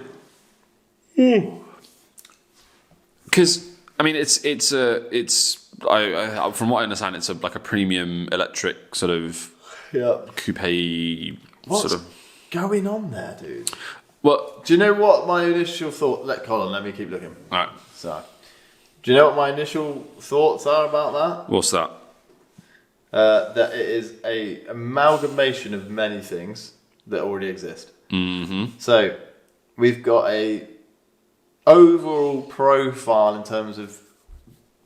Because I mean, it's from what I understand, it's like a premium electric sort of coupe What's sort of going on there, dude? Well, do you know what my initial thought? Hold on, let me keep looking. All right. So, do you know what my initial thoughts are about that? What's that? That it is a amalgamation of many things that already exist. Mm-hmm. So, we've got a overall profile in terms of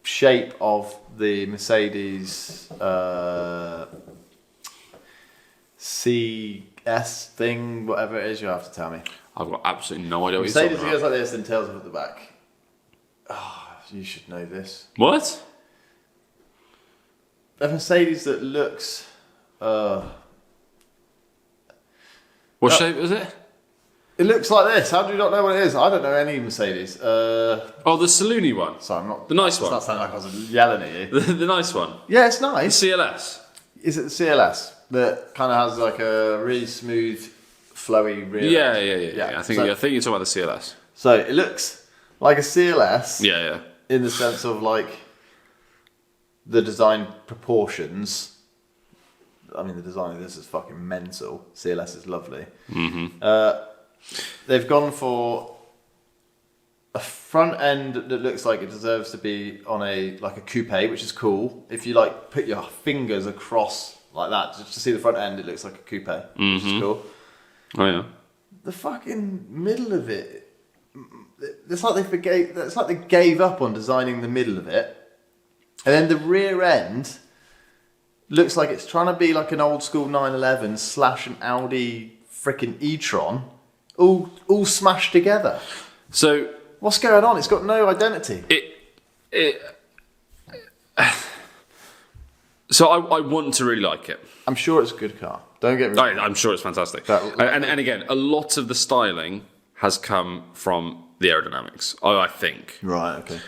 shape of the Mercedes CS thing, whatever it is. You have to tell me. I've got absolutely no idea what Mercedes you're talking goes about. like this and tails up at the back. Oh, you should know this. What? A Mercedes that looks. What shape is it? It looks like this. How do you not know what it is? I don't know any Mercedes. Oh, the saloony one. Sorry, I'm not. The nice one. It's not sounding like I was yelling at you. The nice one. Yeah, it's The nice. CLS. Is it the CLS that kind of has like a really smooth, flowy rear? Yeah. I think you're talking about the CLS. So it looks like a CLS. Yeah. In the sense of like the design proportions. I mean, the design of this is fucking mental. CLS is lovely. Mm-hmm. They've gone for a front end that looks like it deserves to be on a coupe, which is cool. If you like put your fingers across like that, just to see the front end, it looks like a coupe, which is cool. Oh yeah. The fucking middle of it, it's like they gave up on designing the middle of it, and then the rear end looks like it's trying to be like an old school 911 / an Audi freaking e-tron. All smashed together. So what's going on? It's got no identity. So I want to really like it. I'm sure it's a good car. Don't get me wrong. I'm sure it's fantastic. And again, a lot of the styling has come from the aerodynamics. I think. Right. Okay.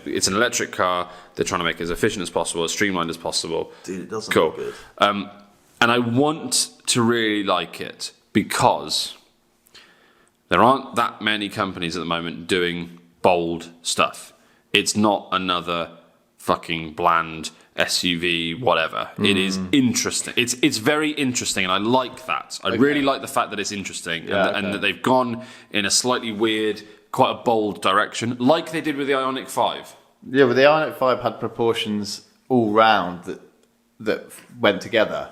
It's an electric car. They're trying to make it as efficient as possible, as streamlined as possible. Dude, it doesn't cool. look good. And I want to really like it because There aren't that many companies at the moment doing bold stuff. It's not another fucking bland SUV, whatever. It is interesting. It's very interesting, and I like that. I really like the fact that it's interesting, and that they've gone in a slightly weird, quite a bold direction, like they did with the Ioniq 5. Yeah, but the Ioniq 5 had proportions all round that went together.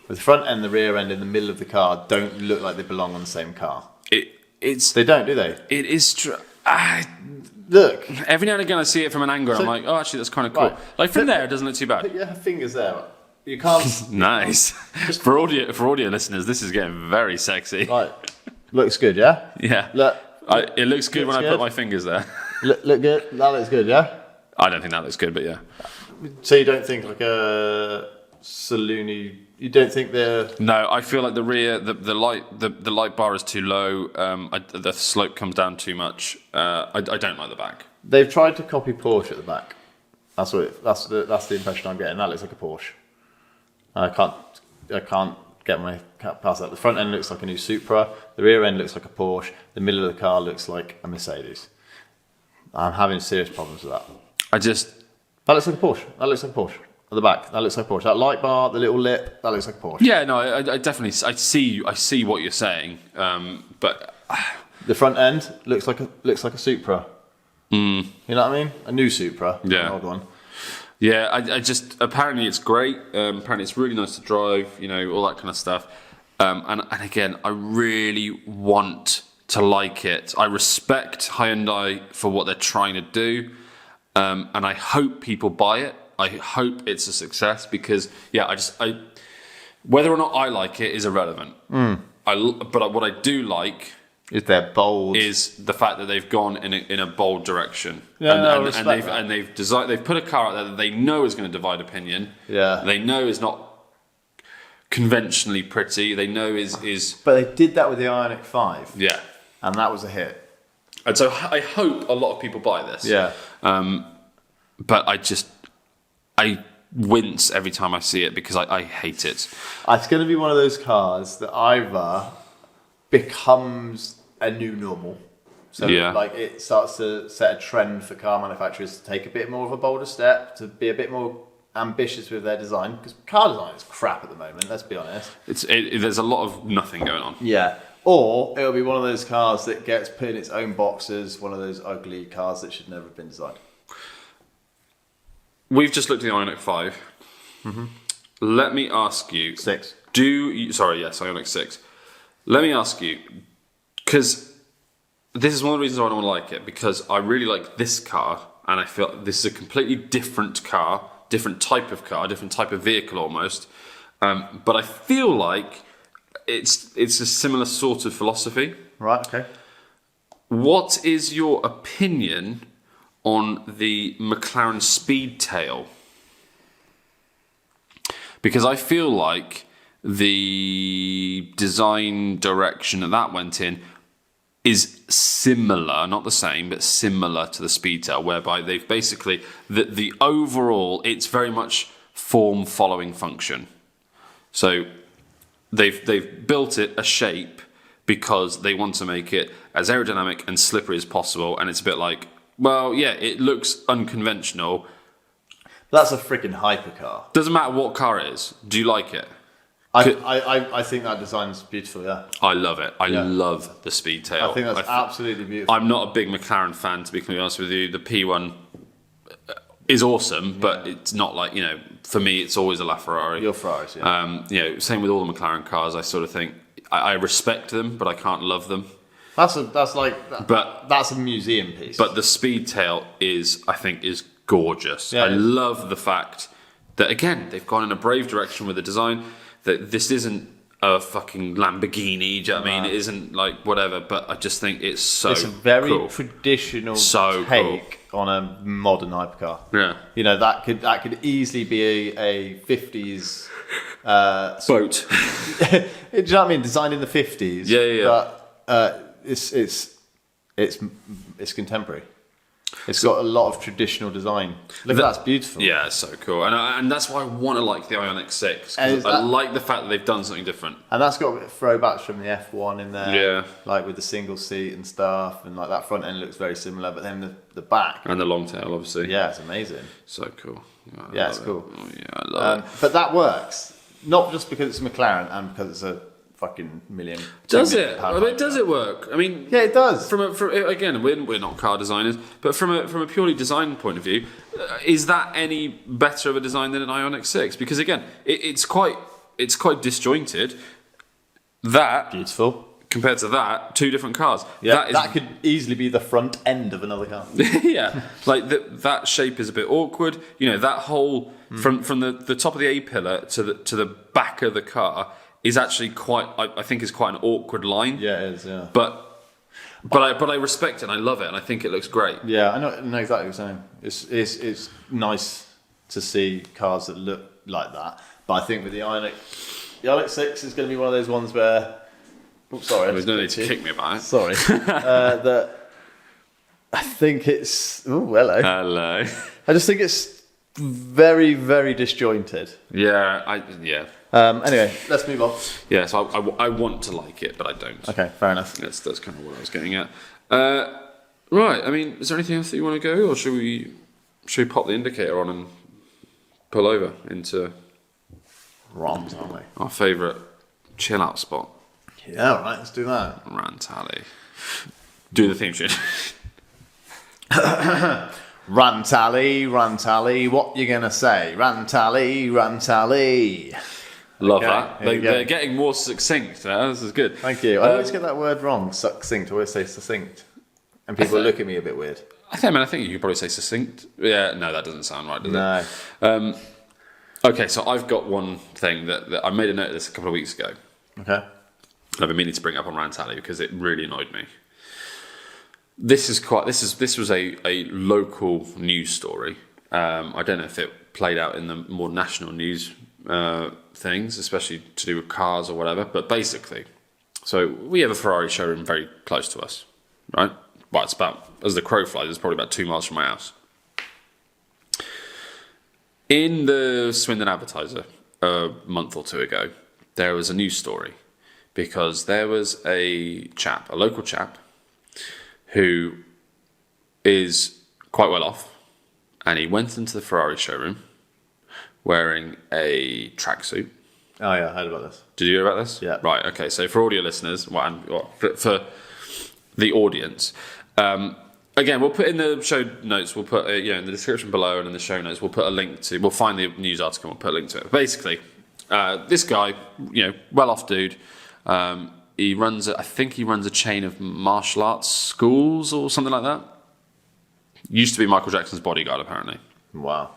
The front end, the rear end, in the middle of the car don't look like they belong on the same car. They don't, do they? It is true. Look. Every now and again I see it from an angle and I'm like, oh, actually, that's kind of cool. Right. Like from there, it doesn't look too bad. Put your fingers there. You can't... Nice. For audio listeners, this is getting very sexy. Right. Looks good, yeah? Yeah. Look. It looks good when I put my fingers there. Look good? That looks good, yeah? I don't think that looks good, but yeah. So you don't think like a saloony... You don't think they're... No, I feel like the rear, the light bar is too low. The slope comes down too much. I don't like the back. They've tried to copy Porsche at the back. That's the impression I'm getting. That looks like a Porsche. I can't get my past that. The front end looks like a new Supra. The rear end looks like a Porsche. The middle of the car looks like a Mercedes. I'm having serious problems with that. That looks like a Porsche. That looks like a Porsche. At the back, that looks like Porsche. That light bar, the little lip, that looks like Porsche. Yeah, no, I definitely see what you're saying, but the front end looks like a Supra. You know what I mean? A new Supra, an old one. Yeah, I just apparently it's great. Apparently it's really nice to drive. You know, all that kind of stuff. And again, I really want to like it. I respect Hyundai for what they're trying to do, and I hope people buy it. I hope it's a success because, whether or not I like it is irrelevant. But what I do like is they're bold. Is the fact that they've gone in a bold direction. Yeah, and they've put a car out there that they know is going to divide opinion. Yeah, they know is not conventionally pretty. They know is. But they did that with the Ioniq 5. Yeah, and that was a hit. And so I hope a lot of people buy this. Yeah, but I wince every time I see it because I hate it. It's going to be one of those cars that either becomes a new normal. So like it starts to set a trend for car manufacturers to take a bit more of a bolder step, to be a bit more ambitious with their design, because car design is crap at the moment, let's be honest. There's a lot of nothing going on. Yeah. Or it'll be one of those cars that gets put in its own boxes, one of those ugly cars that should never have been designed. We've just looked at the Ioniq 5. Mm-hmm. Let me ask you... 6. Ioniq 6. Let me ask you, because this is one of the reasons why I don't like it, because I really like this car, and I feel this is a completely different car, different type of car, different type of vehicle almost. But I feel like it's a similar sort of philosophy. Right, okay. What is your opinion on the McLaren Speedtail? Because I feel like the design direction that went in is similar, not the same, but similar to the Speedtail, whereby they've basically, the overall, it's very much form following function. So they've built it a shape because they want to make it as aerodynamic and slippery as possible, and it's a bit like, well, yeah, it looks unconventional. That's a freaking hypercar. Doesn't matter what car it is. Do you like it? I think that design's beautiful, yeah. I love it. I love the Speedtail. I think that's absolutely beautiful. I'm not a big McLaren fan, to be completely honest with you. The P1 is awesome, but it's not like, for me, it's always a LaFerrari. Your Ferraris, yeah. Same with all the McLaren cars. I sort of think, I respect them, but I can't love them. That's a museum piece. But the Speedtail I think is gorgeous. Yeah, I love the fact that, again, they've gone in a brave direction with the design. That this isn't a fucking Lamborghini, do you know what I mean? It isn't like whatever, but I just think it's so cool. It's a very traditional take on a modern hypercar. Yeah. That could easily be a 50s boat. Do you know what I mean? Designed in the 50s. Yeah. But it's contemporary. It's got a lot of traditional design. Look, that's beautiful. Yeah, it's so cool. And that's why I want to like the Ioniq 6. 'Cause I like the fact that they've done something different. And that's got a bit of throwbacks from the F1 in there. Yeah. Like with the single seat and stuff. And like that front end looks very similar. But then the back. And the long tail, obviously. Yeah, it's amazing. So cool. Yeah, it's cool. Oh, yeah, I love it. But that works. Not just because it's McLaren and because it's a fucking million. Does it? Does it work? I mean, yeah, it does. From again, we're not car designers, but from a purely design point of view, is that any better of a design than an Ioniq 6? Because again, it's quite disjointed. That Beautiful. compared to that, two different cars. Yeah, that could easily be the front end of another car. Yeah, like that shape is a bit awkward. You know, that whole from the top of the A pillar to the back of the car is actually I think is quite an awkward line. Yeah, it is. Yeah, but I respect it and I love it and I think it looks great. Yeah, I know exactly what you're saying. It's nice to see cars that look like that. But I think with the Ioniq 6 is going to be one of those ones where. Oops, sorry. There's no need to kick me about it. Sorry. That I think it's. Oh, hello. Hello. I just think it's very, very disjointed. Yeah, Anyway, let's move on. Yeah, so I want to like it, but I don't. Okay, fair enough. That's kind of what I was getting at. Right, I mean, is there anything else that you want to go, or should we pop the indicator on and pull over into Rant, aren't we? our favourite chill out spot? Yeah, all right, let's do that. Rant Alley. Do the theme tune. Rant Alley, what you gonna say? Rant Alley. Love Okay, that. here we go. They're getting more succinct now. This is good. Thank you. I always get that word wrong. Succinct. I always say succinct, and people look at me a bit weird. I think you could probably say succinct. Yeah, no, that doesn't sound right, does it? No. Okay, so I've got one thing that I made a note of this a couple of weeks ago. Okay. I've been meaning to bring up on Rant Alley because it really annoyed me. This was a local news story. I don't know if it played out in the more national news things, especially to do with cars or whatever. But basically, so we have a Ferrari showroom very close to us, right? Well, it's about, as the crow flies, it's probably about 2 miles from my house. In the Swindon Advertiser a month or two ago, there was a news story because there was a local chap, who is quite well off, and he went into the Ferrari showroom wearing a tracksuit. Oh yeah, I heard about this. Did you hear about this? Yeah. Right. Okay. So for audio listeners, for the audience, again, we'll put in the show notes. We'll put in the description below and in the show notes. We'll put a link to. We'll find the news article. And we'll put a link to it. Basically, this guy, well off dude. He runs a chain of martial arts schools or something like that. Used to be Michael Jackson's bodyguard, apparently. Wow.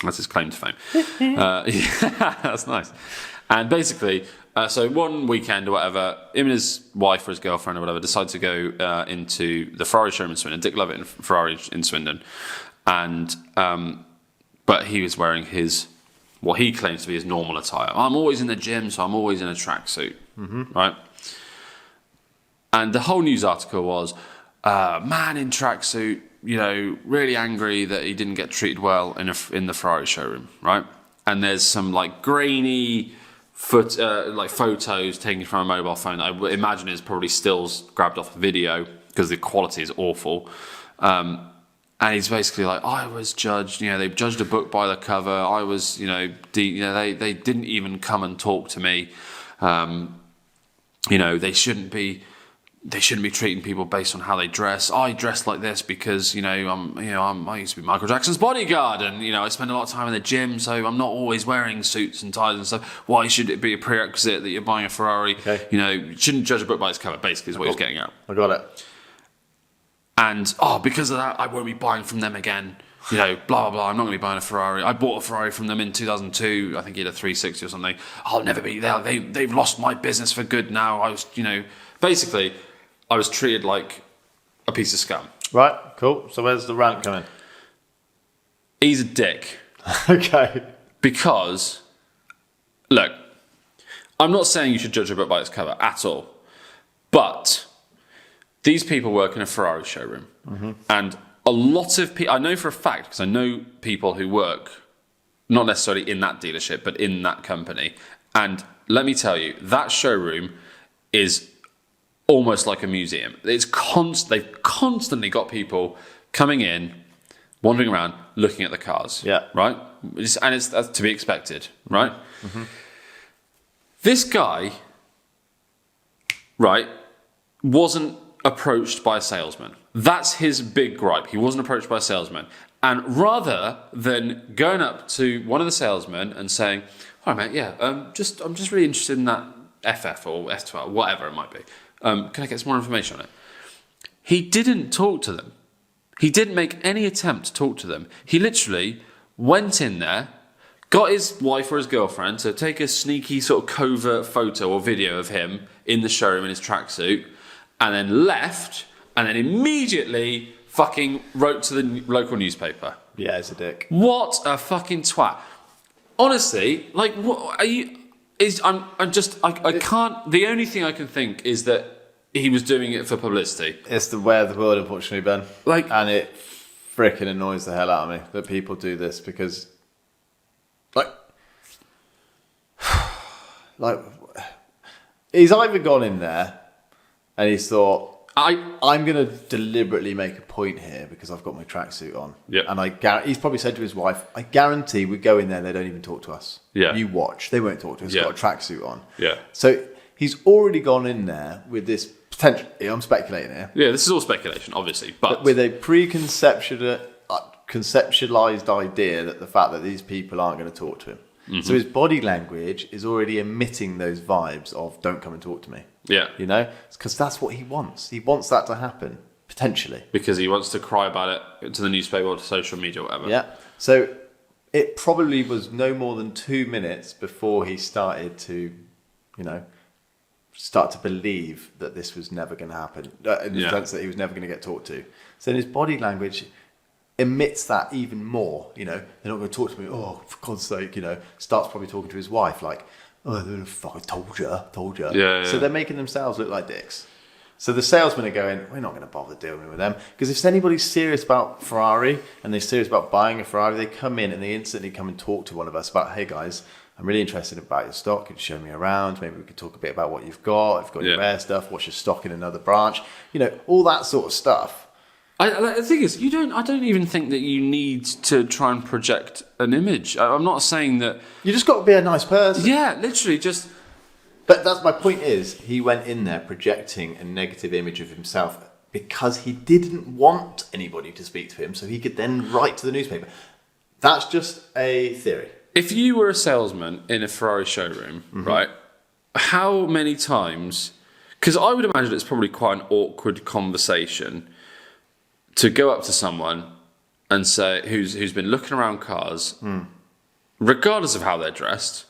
That's his claim to fame. Yeah, that's nice. And basically, so one weekend or whatever, him and his wife or his girlfriend or whatever decided to go into the Ferrari showroom in Swindon. Dick Lovett in Ferrari in Swindon. And, but he was wearing what he claims to be his normal attire. I'm always in the gym, so I'm always in a tracksuit. Mm-hmm. Right? And the whole news article was, man in tracksuit, really angry that he didn't get treated well in the Ferrari showroom, right? And there's some grainy photos taken from a mobile phone. I would imagine it's probably stills grabbed off a video because the quality is awful. And he's basically like, I was judged. They judged a book by the cover. I was, they didn't even come and talk to me. They shouldn't be treating people based on how they dress. I dress like this because I used to be Michael Jackson's bodyguard, and I spend a lot of time in the gym, so I'm not always wearing suits and ties and stuff. Why should it be a prerequisite that you're buying a Ferrari? Okay. You shouldn't judge a book by its cover. Basically, is what he's getting at. I got it. And because of that, I won't be buying from them again. Blah blah blah. I'm not going to be buying a Ferrari. I bought a Ferrari from them in 2002. I think he had a 360 or something. I'll never be there. They've lost my business for good now. I was, basically. I was treated like a piece of scum. Right, cool. So where's the rant coming? He's a dick. Okay. Because, look, I'm not saying you should judge a book by its cover at all. But these people work in a Ferrari showroom. Mm-hmm. And a lot of people, I know for a fact, because I know people who work, not necessarily in that dealership, but in that company. And let me tell you, that showroom is almost like a museum. They've constantly got people coming in, wandering around, looking at the cars. Yeah. Right? And it's that's to be expected, right? Mm-hmm. This guy, right, wasn't approached by a salesman. That's his big gripe. He wasn't approached by a salesman. And rather than going up to one of the salesmen and saying, "All right, mate, yeah, I'm just really interested in that FF or F12, whatever it might be. Can I get some more information on it?" He didn't talk to them. He didn't make any attempt to talk to them. He literally went in there, got his wife or his girlfriend to take a sneaky sort of covert photo or video of him in the showroom in his tracksuit, and then left, and then immediately fucking wrote to the local newspaper. Yeah, it's a dick. What a fucking twat. Honestly, like, what are you... I can't... The only thing I can think is that he was doing it for publicity. It's the way of the world, unfortunately, Ben. Like... And it freaking annoys the hell out of me that people do this because... Like, he's either gone in there and he's thought, I'm going to deliberately make a point here because I've got my tracksuit on. Yeah. And he's probably said to his wife, I guarantee we go in there and they don't even talk to us. Yeah. You watch. They won't talk to us. Yeah. Got a tracksuit on. Yeah. So he's already gone in there with this potential, I'm speculating here. Yeah, this is all speculation, obviously. But with a conceptualized idea that the fact that these people aren't going to talk to him. Mm-hmm. So his body language is already emitting those vibes of don't come and talk to me. Yeah. You know? Because that's what he wants. He wants that to happen, potentially. Because he wants to cry about it to the newspaper or to social media or whatever. Yeah. So it probably was no more than 2 minutes before he started to, start to believe that this was never going to happen. In the sense that he was never going to get talked to. So in his body language... emits that even more, they're not going to talk to me, oh, for God's sake, starts probably talking to his wife like, oh, fuck, I told you. Yeah. So they're making themselves look like dicks. So the salesmen are going, we're not going to bother dealing with them. Because if anybody's serious about Ferrari and they're serious about buying a Ferrari, they come in and they instantly come and talk to one of us about, hey guys, I'm really interested about your stock. Could you show me around? Maybe we could talk a bit about what you've got. If you've got your rare stuff, what's your stock in another branch? All that sort of stuff. The thing is, I don't even think that you need to try and project an image. I'm not saying that... You just got to be a nice person. Yeah, literally just... But that's my point is, he went in there projecting a negative image of himself because he didn't want anybody to speak to him so he could then write to the newspaper. That's just a theory. If you were a salesman in a Ferrari showroom, right, how many times... Because I would imagine it's probably quite an awkward conversation... to go up to someone and say who's been looking around cars, regardless of how they're dressed,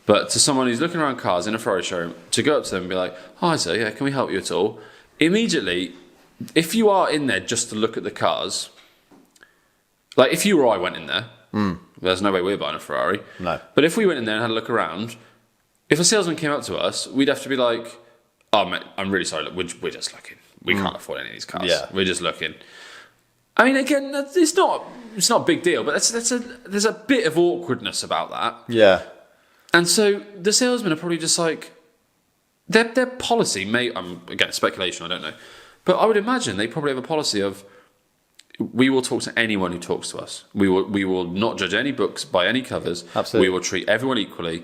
but to someone who's looking around cars in a Ferrari showroom, to go up to them and be like, "Hi, sir, yeah, can we help you at all?" Immediately, if you are in there just to look at the cars, like if you or I went in there, there's no way we're buying a Ferrari. No. But if we went in there and had a look around, if a salesman came up to us, we'd have to be like, "Oh, mate, I'm really sorry, look, we're just looking. We can't afford any of these cars. Yeah. We're just looking." I mean, again, it's not a big deal, but there's a bit of awkwardness about that. Yeah. And so the salesmen are probably just like, their policy may, again, speculation, I don't know, but I would imagine they probably have a policy of, we will talk to anyone who talks to us. We will not judge any books by any covers. Absolutely. We will treat everyone equally.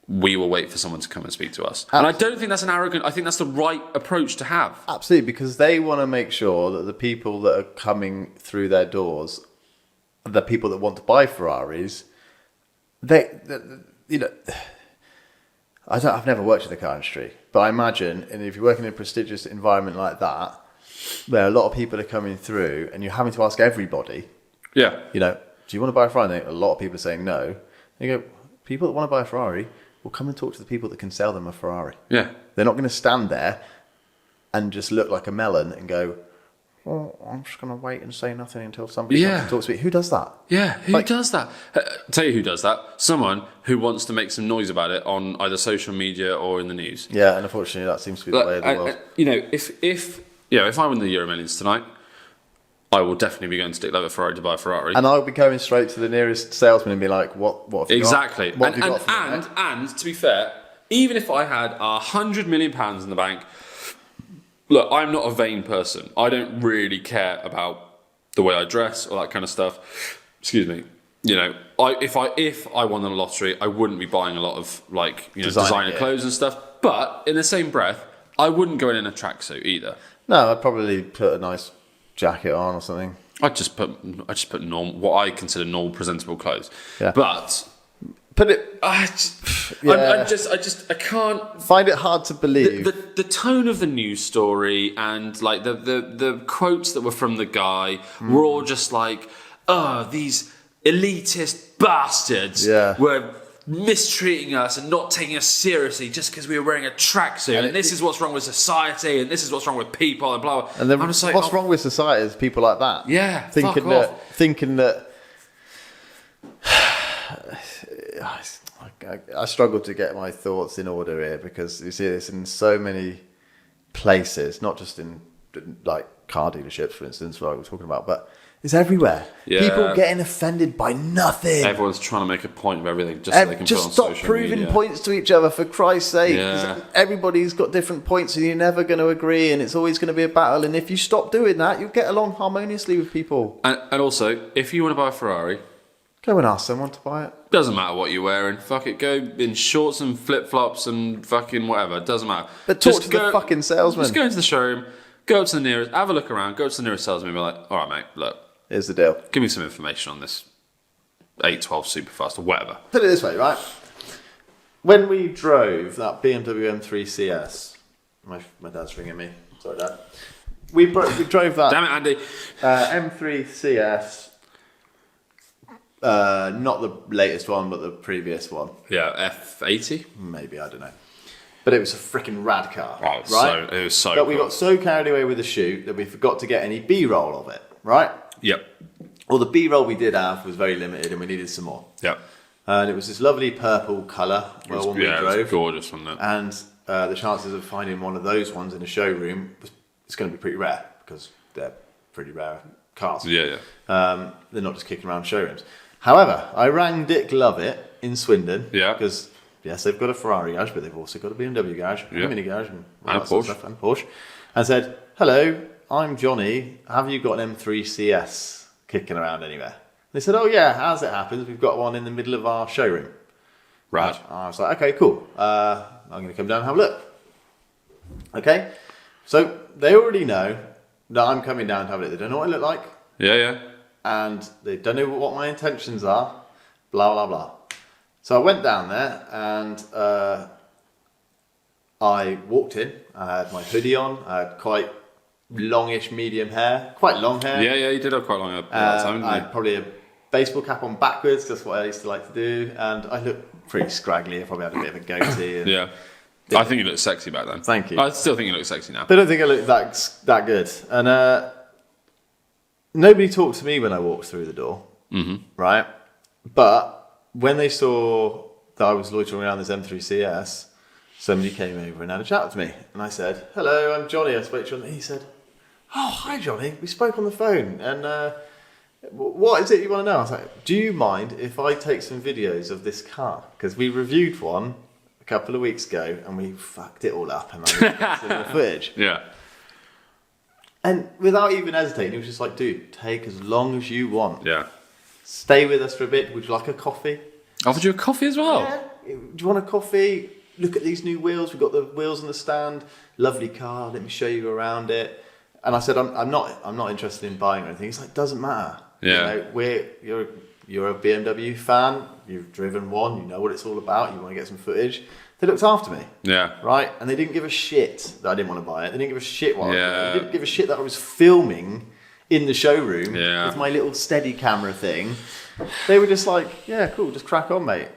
We will wait for someone to come and speak to us. Absolutely. And I don't think that's an arrogant... I think that's the right approach to have. Absolutely, because they want to make sure that the people that are coming through their doors, the people that want to buy Ferraris, I've never worked in the car industry, but I imagine, and if you're working in a prestigious environment like that, where a lot of people are coming through and you're having to ask everybody, do you want to buy a Ferrari? And a lot of people are saying no. And you go, people that want to buy a Ferrari... will come and talk to the people that can sell them a Ferrari. Yeah. They're not going to stand there and just look like a melon and go, oh, I'm just going to wait and say nothing until somebody comes and talks to me. Who does that? Yeah, who does that? Tell you who does that. Someone who wants to make some noise about it on either social media or in the news. Yeah, and unfortunately that seems to be the way of the world. If I win the Euro Millions tonight, I will definitely be going to Dick Levitt Ferrari to buy a Ferrari. And I'll be going straight to the nearest salesman and be like, what have you Exactly. got? What have you got for me, mate? And to be fair, even if I had £100 million in the bank, look, I'm not a vain person. I don't really care about the way I dress or that kind of stuff. Excuse me. You know, if I won the lottery, I wouldn't be buying a lot of designer clothes and stuff. But in the same breath, I wouldn't go in a tracksuit either. No, I'd probably put a nice jacket on or something. I just put normal, what I consider normal presentable clothes. Yeah. But I can't find it hard to believe the tone of the news story and like the quotes that were from the guy were all just like, oh, these elitist bastards were mistreating us and not taking us seriously just because we were wearing a tracksuit, and this is what's wrong with society, and this is what's wrong with people, and blah blah. And then I'm just like, what's wrong with society is people like that. Yeah, thinking that. I struggle to get my thoughts in order here because you see this in so many places, not just in like car dealerships, for instance, what I was talking about, but it's everywhere. Yeah. People getting offended by nothing. Everyone's trying to make a point of everything just so they can put on social media. Just stop proving points to each other, for Christ's sake. Yeah. Everybody's got different points and you're never going to agree, and it's always going to be a battle. And if you stop doing that, you'll get along harmoniously with people. And also, if you want to buy a Ferrari, go and ask someone to buy it. Doesn't matter what you're wearing. Fuck it. Go in shorts and flip-flops and fucking whatever. Doesn't matter. But talk to the fucking salesman. Just go into the showroom, go up to the nearest, have a look around, go to the nearest salesman and be like, all right, mate, look. Here's the deal. Give me some information on this 812 Superfast or whatever. Put it this way, right? When we drove that BMW M3 CS, my dad's ringing me. Sorry, Dad. We drove that. Damn it, Andy. M3 CS. Not the latest one, but the previous one. Yeah, F80? Maybe, I don't know. But it was a freaking rad car. Oh, right? It was so But we got so carried away with the shoot that we forgot to get any B-roll of it, right? Yep. Well, the B-roll we did have was very limited and we needed some more. Yep. And it was this lovely purple colour when we drove. It was gorgeous, wasn't it? And the chances of finding one of those ones in a showroom is going to be pretty rare because they're pretty rare cars. Yeah. They're not just kicking around showrooms. However, I rang Dick Levitt in Swindon. Yeah. Because, yes, they've got a Ferrari garage, but they've also got a BMW garage, a Mini garage, and Porsche. Sort of stuff, and Porsche. And said, hello, I'm Johnny. Have you got an M3 CS kicking around anywhere? They said, oh yeah, as it happens, we've got one in the middle of our showroom. Right. I was like, okay, cool. I'm going to come down and have a look. Okay. So they already know that I'm coming down to have a look. They don't know what I look like. Yeah. And they don't know what my intentions are. Blah, blah, blah. So I went down there and I walked in. I had my hoodie on. I had quite longish medium hair. Quite long hair. Yeah, you did have quite long hair at that time, didn't I you? had probably a baseball cap on backwards. That's what I used to like to do. And I looked pretty scraggly. I probably had a bit of a goatee. And yeah. I think you looked sexy back then. Thank you. I still think you look sexy now. But I don't think I look that good. And nobody talked to me when I walked through the door. Mm-hmm. Right? But when they saw that I was loitering around this M3 CS, somebody came over and had a chat with me. And I said, hello, I'm Johnny. I spoke to you. And he said, oh, hi, Johnny. We spoke on the phone. And what is it you want to know? I was like, do you mind if I take some videos of this car? Because we reviewed one a couple of weeks ago and we fucked it all up. And I got some of the footage. Yeah. And without even hesitating, he was just like, dude, take as long as you want. Yeah. Stay with us for a bit. Would you like a coffee? Offered you a coffee as well? Yeah. Do you want a coffee? Look at these new wheels. We've got the wheels on the stand. Lovely car. Let me show you around it. And I said, I'm not interested in buying or anything. He's like, doesn't matter. Yeah. You're a BMW fan. You've driven one. You know what it's all about. You want to get some footage. They looked after me. Yeah. Right? And they didn't give a shit that I didn't want to buy it. They didn't give a shit what I was doing. They didn't give a shit that I was filming in the showroom with my little steady camera thing. They were just like, yeah, cool, just crack on, mate.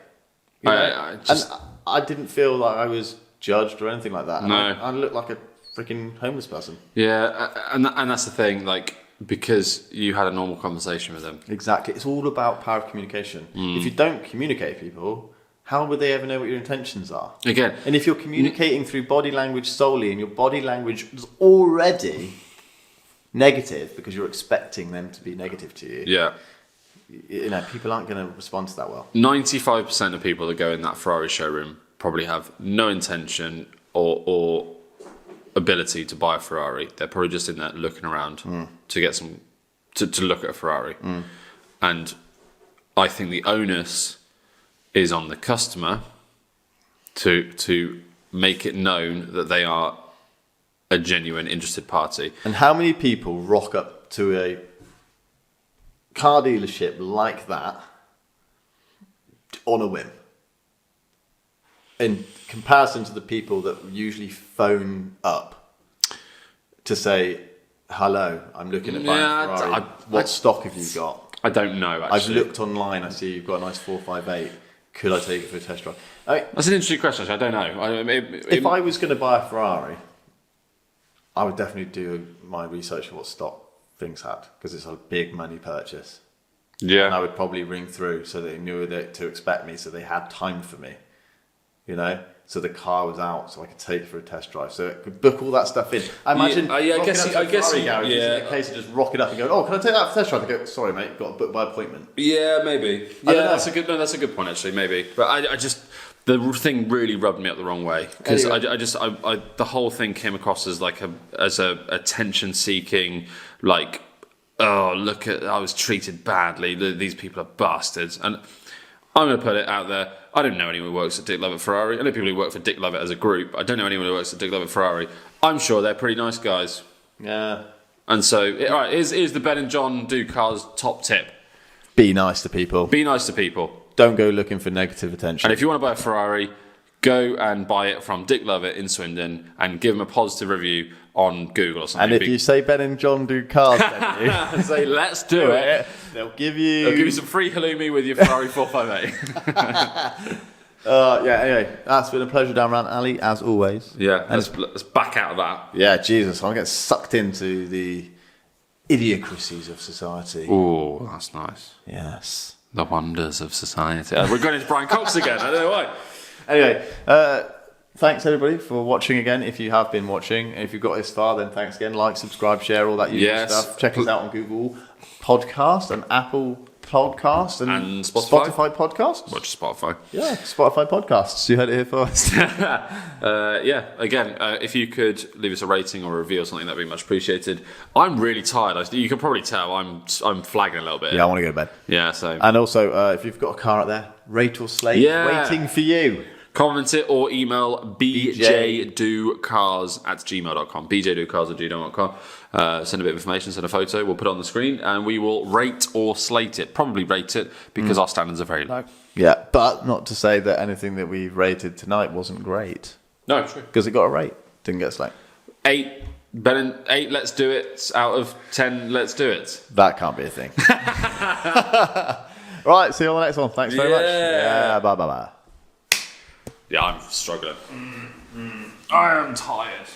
You know? And I didn't feel like I was judged or anything like that. No. I looked like a freaking homeless person. Yeah, and that's the thing, like, because you had a normal conversation with them. Exactly. It's all about power of communication. If you don't communicate with people, how would they ever know what your intentions are? Again. And if you're communicating through body language solely and your body language is already negative because you're expecting them to be negative to you. Yeah. You know, people aren't going to respond to that well. 95% of people that go in that Ferrari showroom probably have no intention or ability to buy a Ferrari. They're probably just in there looking around to get some to look at a Ferrari. And I think the onus is on the customer to make it known that they are a genuine interested party. And how many people rock up to a car dealership like that on a whim? In comparison to the people that usually phone up to say, hello, I'm looking at buying a Ferrari. What stock have you got? I don't know, actually. I've looked online. I see you've got a nice 458. Could I take it for a test drive? I mean, that's an interesting question, actually. I don't know. If I was going to buy a Ferrari, I would definitely do my research for what stock things had, because it's a big money purchase. Yeah. And I would probably ring through so they knew that to expect me, so they had time for me. You know? So the car was out, so I could take it for a test drive. So it could book all that stuff in. I imagine I guess garage, a case of just rocking up and going, oh, can I take that for a test drive? I go, sorry, mate, you've got to book by appointment. Yeah, maybe. Yeah, that's a good point, actually, maybe. But I just, the thing really rubbed me up the wrong way, because anyway. The whole thing came across as like a attention-seeking, like, oh, look at, I was treated badly. These people are bastards. And I'm going to put it out there. I don't know anyone who works at Dick Lovett Ferrari. I know people who work for Dick Lovett as a group. I don't know anyone who works at Dick Lovett Ferrari. I'm sure they're pretty nice guys. Yeah. And so, all right, here's the Ben and John Do Cars top tip. Be nice to people. Be nice to people. Don't go looking for negative attention. And if you want to buy a Ferrari, go and buy it from Dick Lovett in Swindon and give him a positive review on Google or something. And if you say Ben and John Do Cars, say, let's do it. They'll give you some free halloumi with your Ferrari 458. Anyway, that's been a pleasure down Rant Alley, as always. Yeah, let's back out of that. Yeah, Jesus, I'm getting sucked into the idiosyncrasies of society. Oh, that's nice. Yes. The wonders of society. We're going into Brian Cox again, I don't know why. Anyway, thanks everybody for watching again. If you have been watching, and if you've got this far, then thanks again. Like, subscribe, share, all that usual stuff. Check us out on Google Podcast and Apple Podcast and Spotify Podcasts. Watch Spotify. Yeah, Spotify Podcasts. You heard it here first. Again, if you could leave us a rating or a review or something, that'd be much appreciated. I'm really tired. You can probably tell I'm flagging a little bit. Yeah, I want to go to bed. Yeah, so. And also, if you've got a car out there, rate or slate, waiting for you. Comment it or email bjdocars@gmail.com. bjdocars@gmail.com. Send a bit of information, send a photo, we'll put it on the screen, and we will rate or slate it. Probably rate it, because our standards are very low. Yeah, but not to say that anything that we've rated tonight wasn't great. No, true. Because it got a rate, didn't get a slate. 8, let's do it, out of 10, let's do it. That can't be a thing. Right, see you on the next one. Thanks very much. Yeah, bye. Yeah, I'm struggling. I am tired.